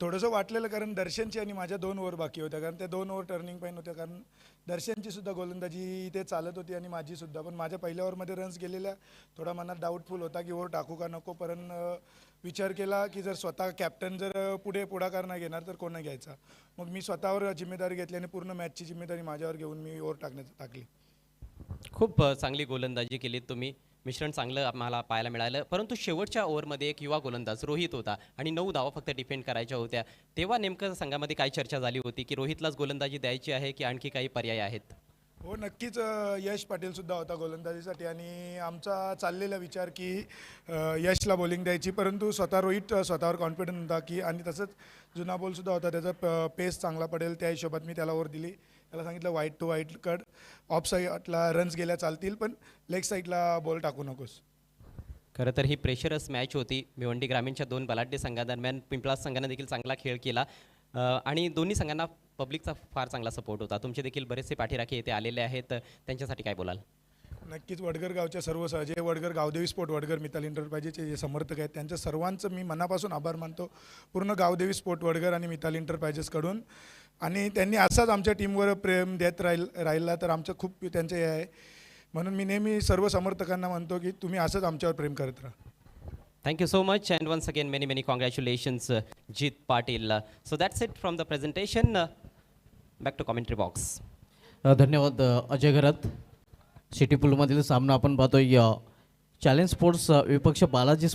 थोडंसं वाटलेलं, कारण दर्शनची आणि माझ्या 2 ओव्हर बाकी होत्या, कारण त्या 2 ओव्हर टर्निंग पॉईंट होत्या. कारण दर्शनची सुद्धा गोलंदाजी इथे चालत होती आणि माझी सुद्धा. पण माझ्या पहिल्या ओव्हरमध्ये रन्स गेलेल्या थोडा मनात डाऊटफुल होता की ओव्हर टाकू का नको. पण विचार केला की जर स्वतः कॅप्टन जर पुढे पुढाकार नाही घेणार तर कोण घ्यायचा. मग मी स्वतःवर जिम्मेदारी घेतली आणि पूर्ण मॅचची जिम्मेदारी माझ्यावर घेऊन मी ओव्हर टाकली. खूप चांगली गोलंदाजी केली तुम्ही. मिश्रण चांगलं आम्हाला पाहायला मिळालं. परंतु शेवटच्या ओव्हरमध्ये एक युवा गोलंदाज रोहित होता आणि 9 धावा फक्त डिफेंड करायच्या होत्या. तेव्हा नेमकं संघामध्ये काय चर्चा झाली होती की रोहितलाच गोलंदाजी द्यायची आहे की आणखी काही पर्याय आहेत? हो, नक्कीच. यश पाटीलसुद्धा होता गोलंदाजीसाठी आणि आमचा चाललेला विचार की यशला बॉलिंग द्यायची. परंतु स्वतः रोहित स्वतःवर कॉन्फिडंट होता की, आणि तसंच जुना बॉलसुद्धा होता, त्याचा पेस चांगला पडेल त्या हिशोबात मी त्याला ओव्हर दिली. त्याला सांगितलं wide to wide cut, off साईडला रन्स गेल्या चालतील पण लेग साईडला बॉल टाकू नकोस. खरं तर ही प्रेशरस मॅच होती. भिवंडी ग्रामीणच्या 2 बलाढ्य संघादरम्यान पिंपळास संघानं देखील चांगला खेळ केला आणि दोन्ही संघांना पब्लिकचा फार चांगला सपोर्ट होता. तुमचे देखील बरेचसे पाठीराखे येथे आलेले आहेत, त्यांच्यासाठी काय बोलाल? नक्कीच वडगर गावच्या सर्व जे वडगर गावदेवी स्पोर्ट, वडगर मिताली एंटरप्राइजेसचे जे समर्थक आहेत त्यांच्या सर्वांचं मी मनापासून आभार मानतो, पूर्ण गावदेवी स्पोर्ट वडगर आणि मिताली एंटरप्राइजेसकडून. आणि त्यांनी असाच आमच्या टीमवर प्रेम देत राहिला तर आमचं खूप त्यांचं हे आहे. म्हणून मी नेहमी सर्व समर्थकांना म्हणतो की तुम्ही असंच आमच्यावर प्रेम करत राहा. Thank you so much and once again many congratulations Jeet Patil. So that's it from the presentation. Back to commentary box. धन्यवाद अजय घरात. सिटी पूलमधील सामना आपण पाहतोय. चॅलेंज स्पोर्ट्स विपक्ष बालाजी स्पोर्ट्स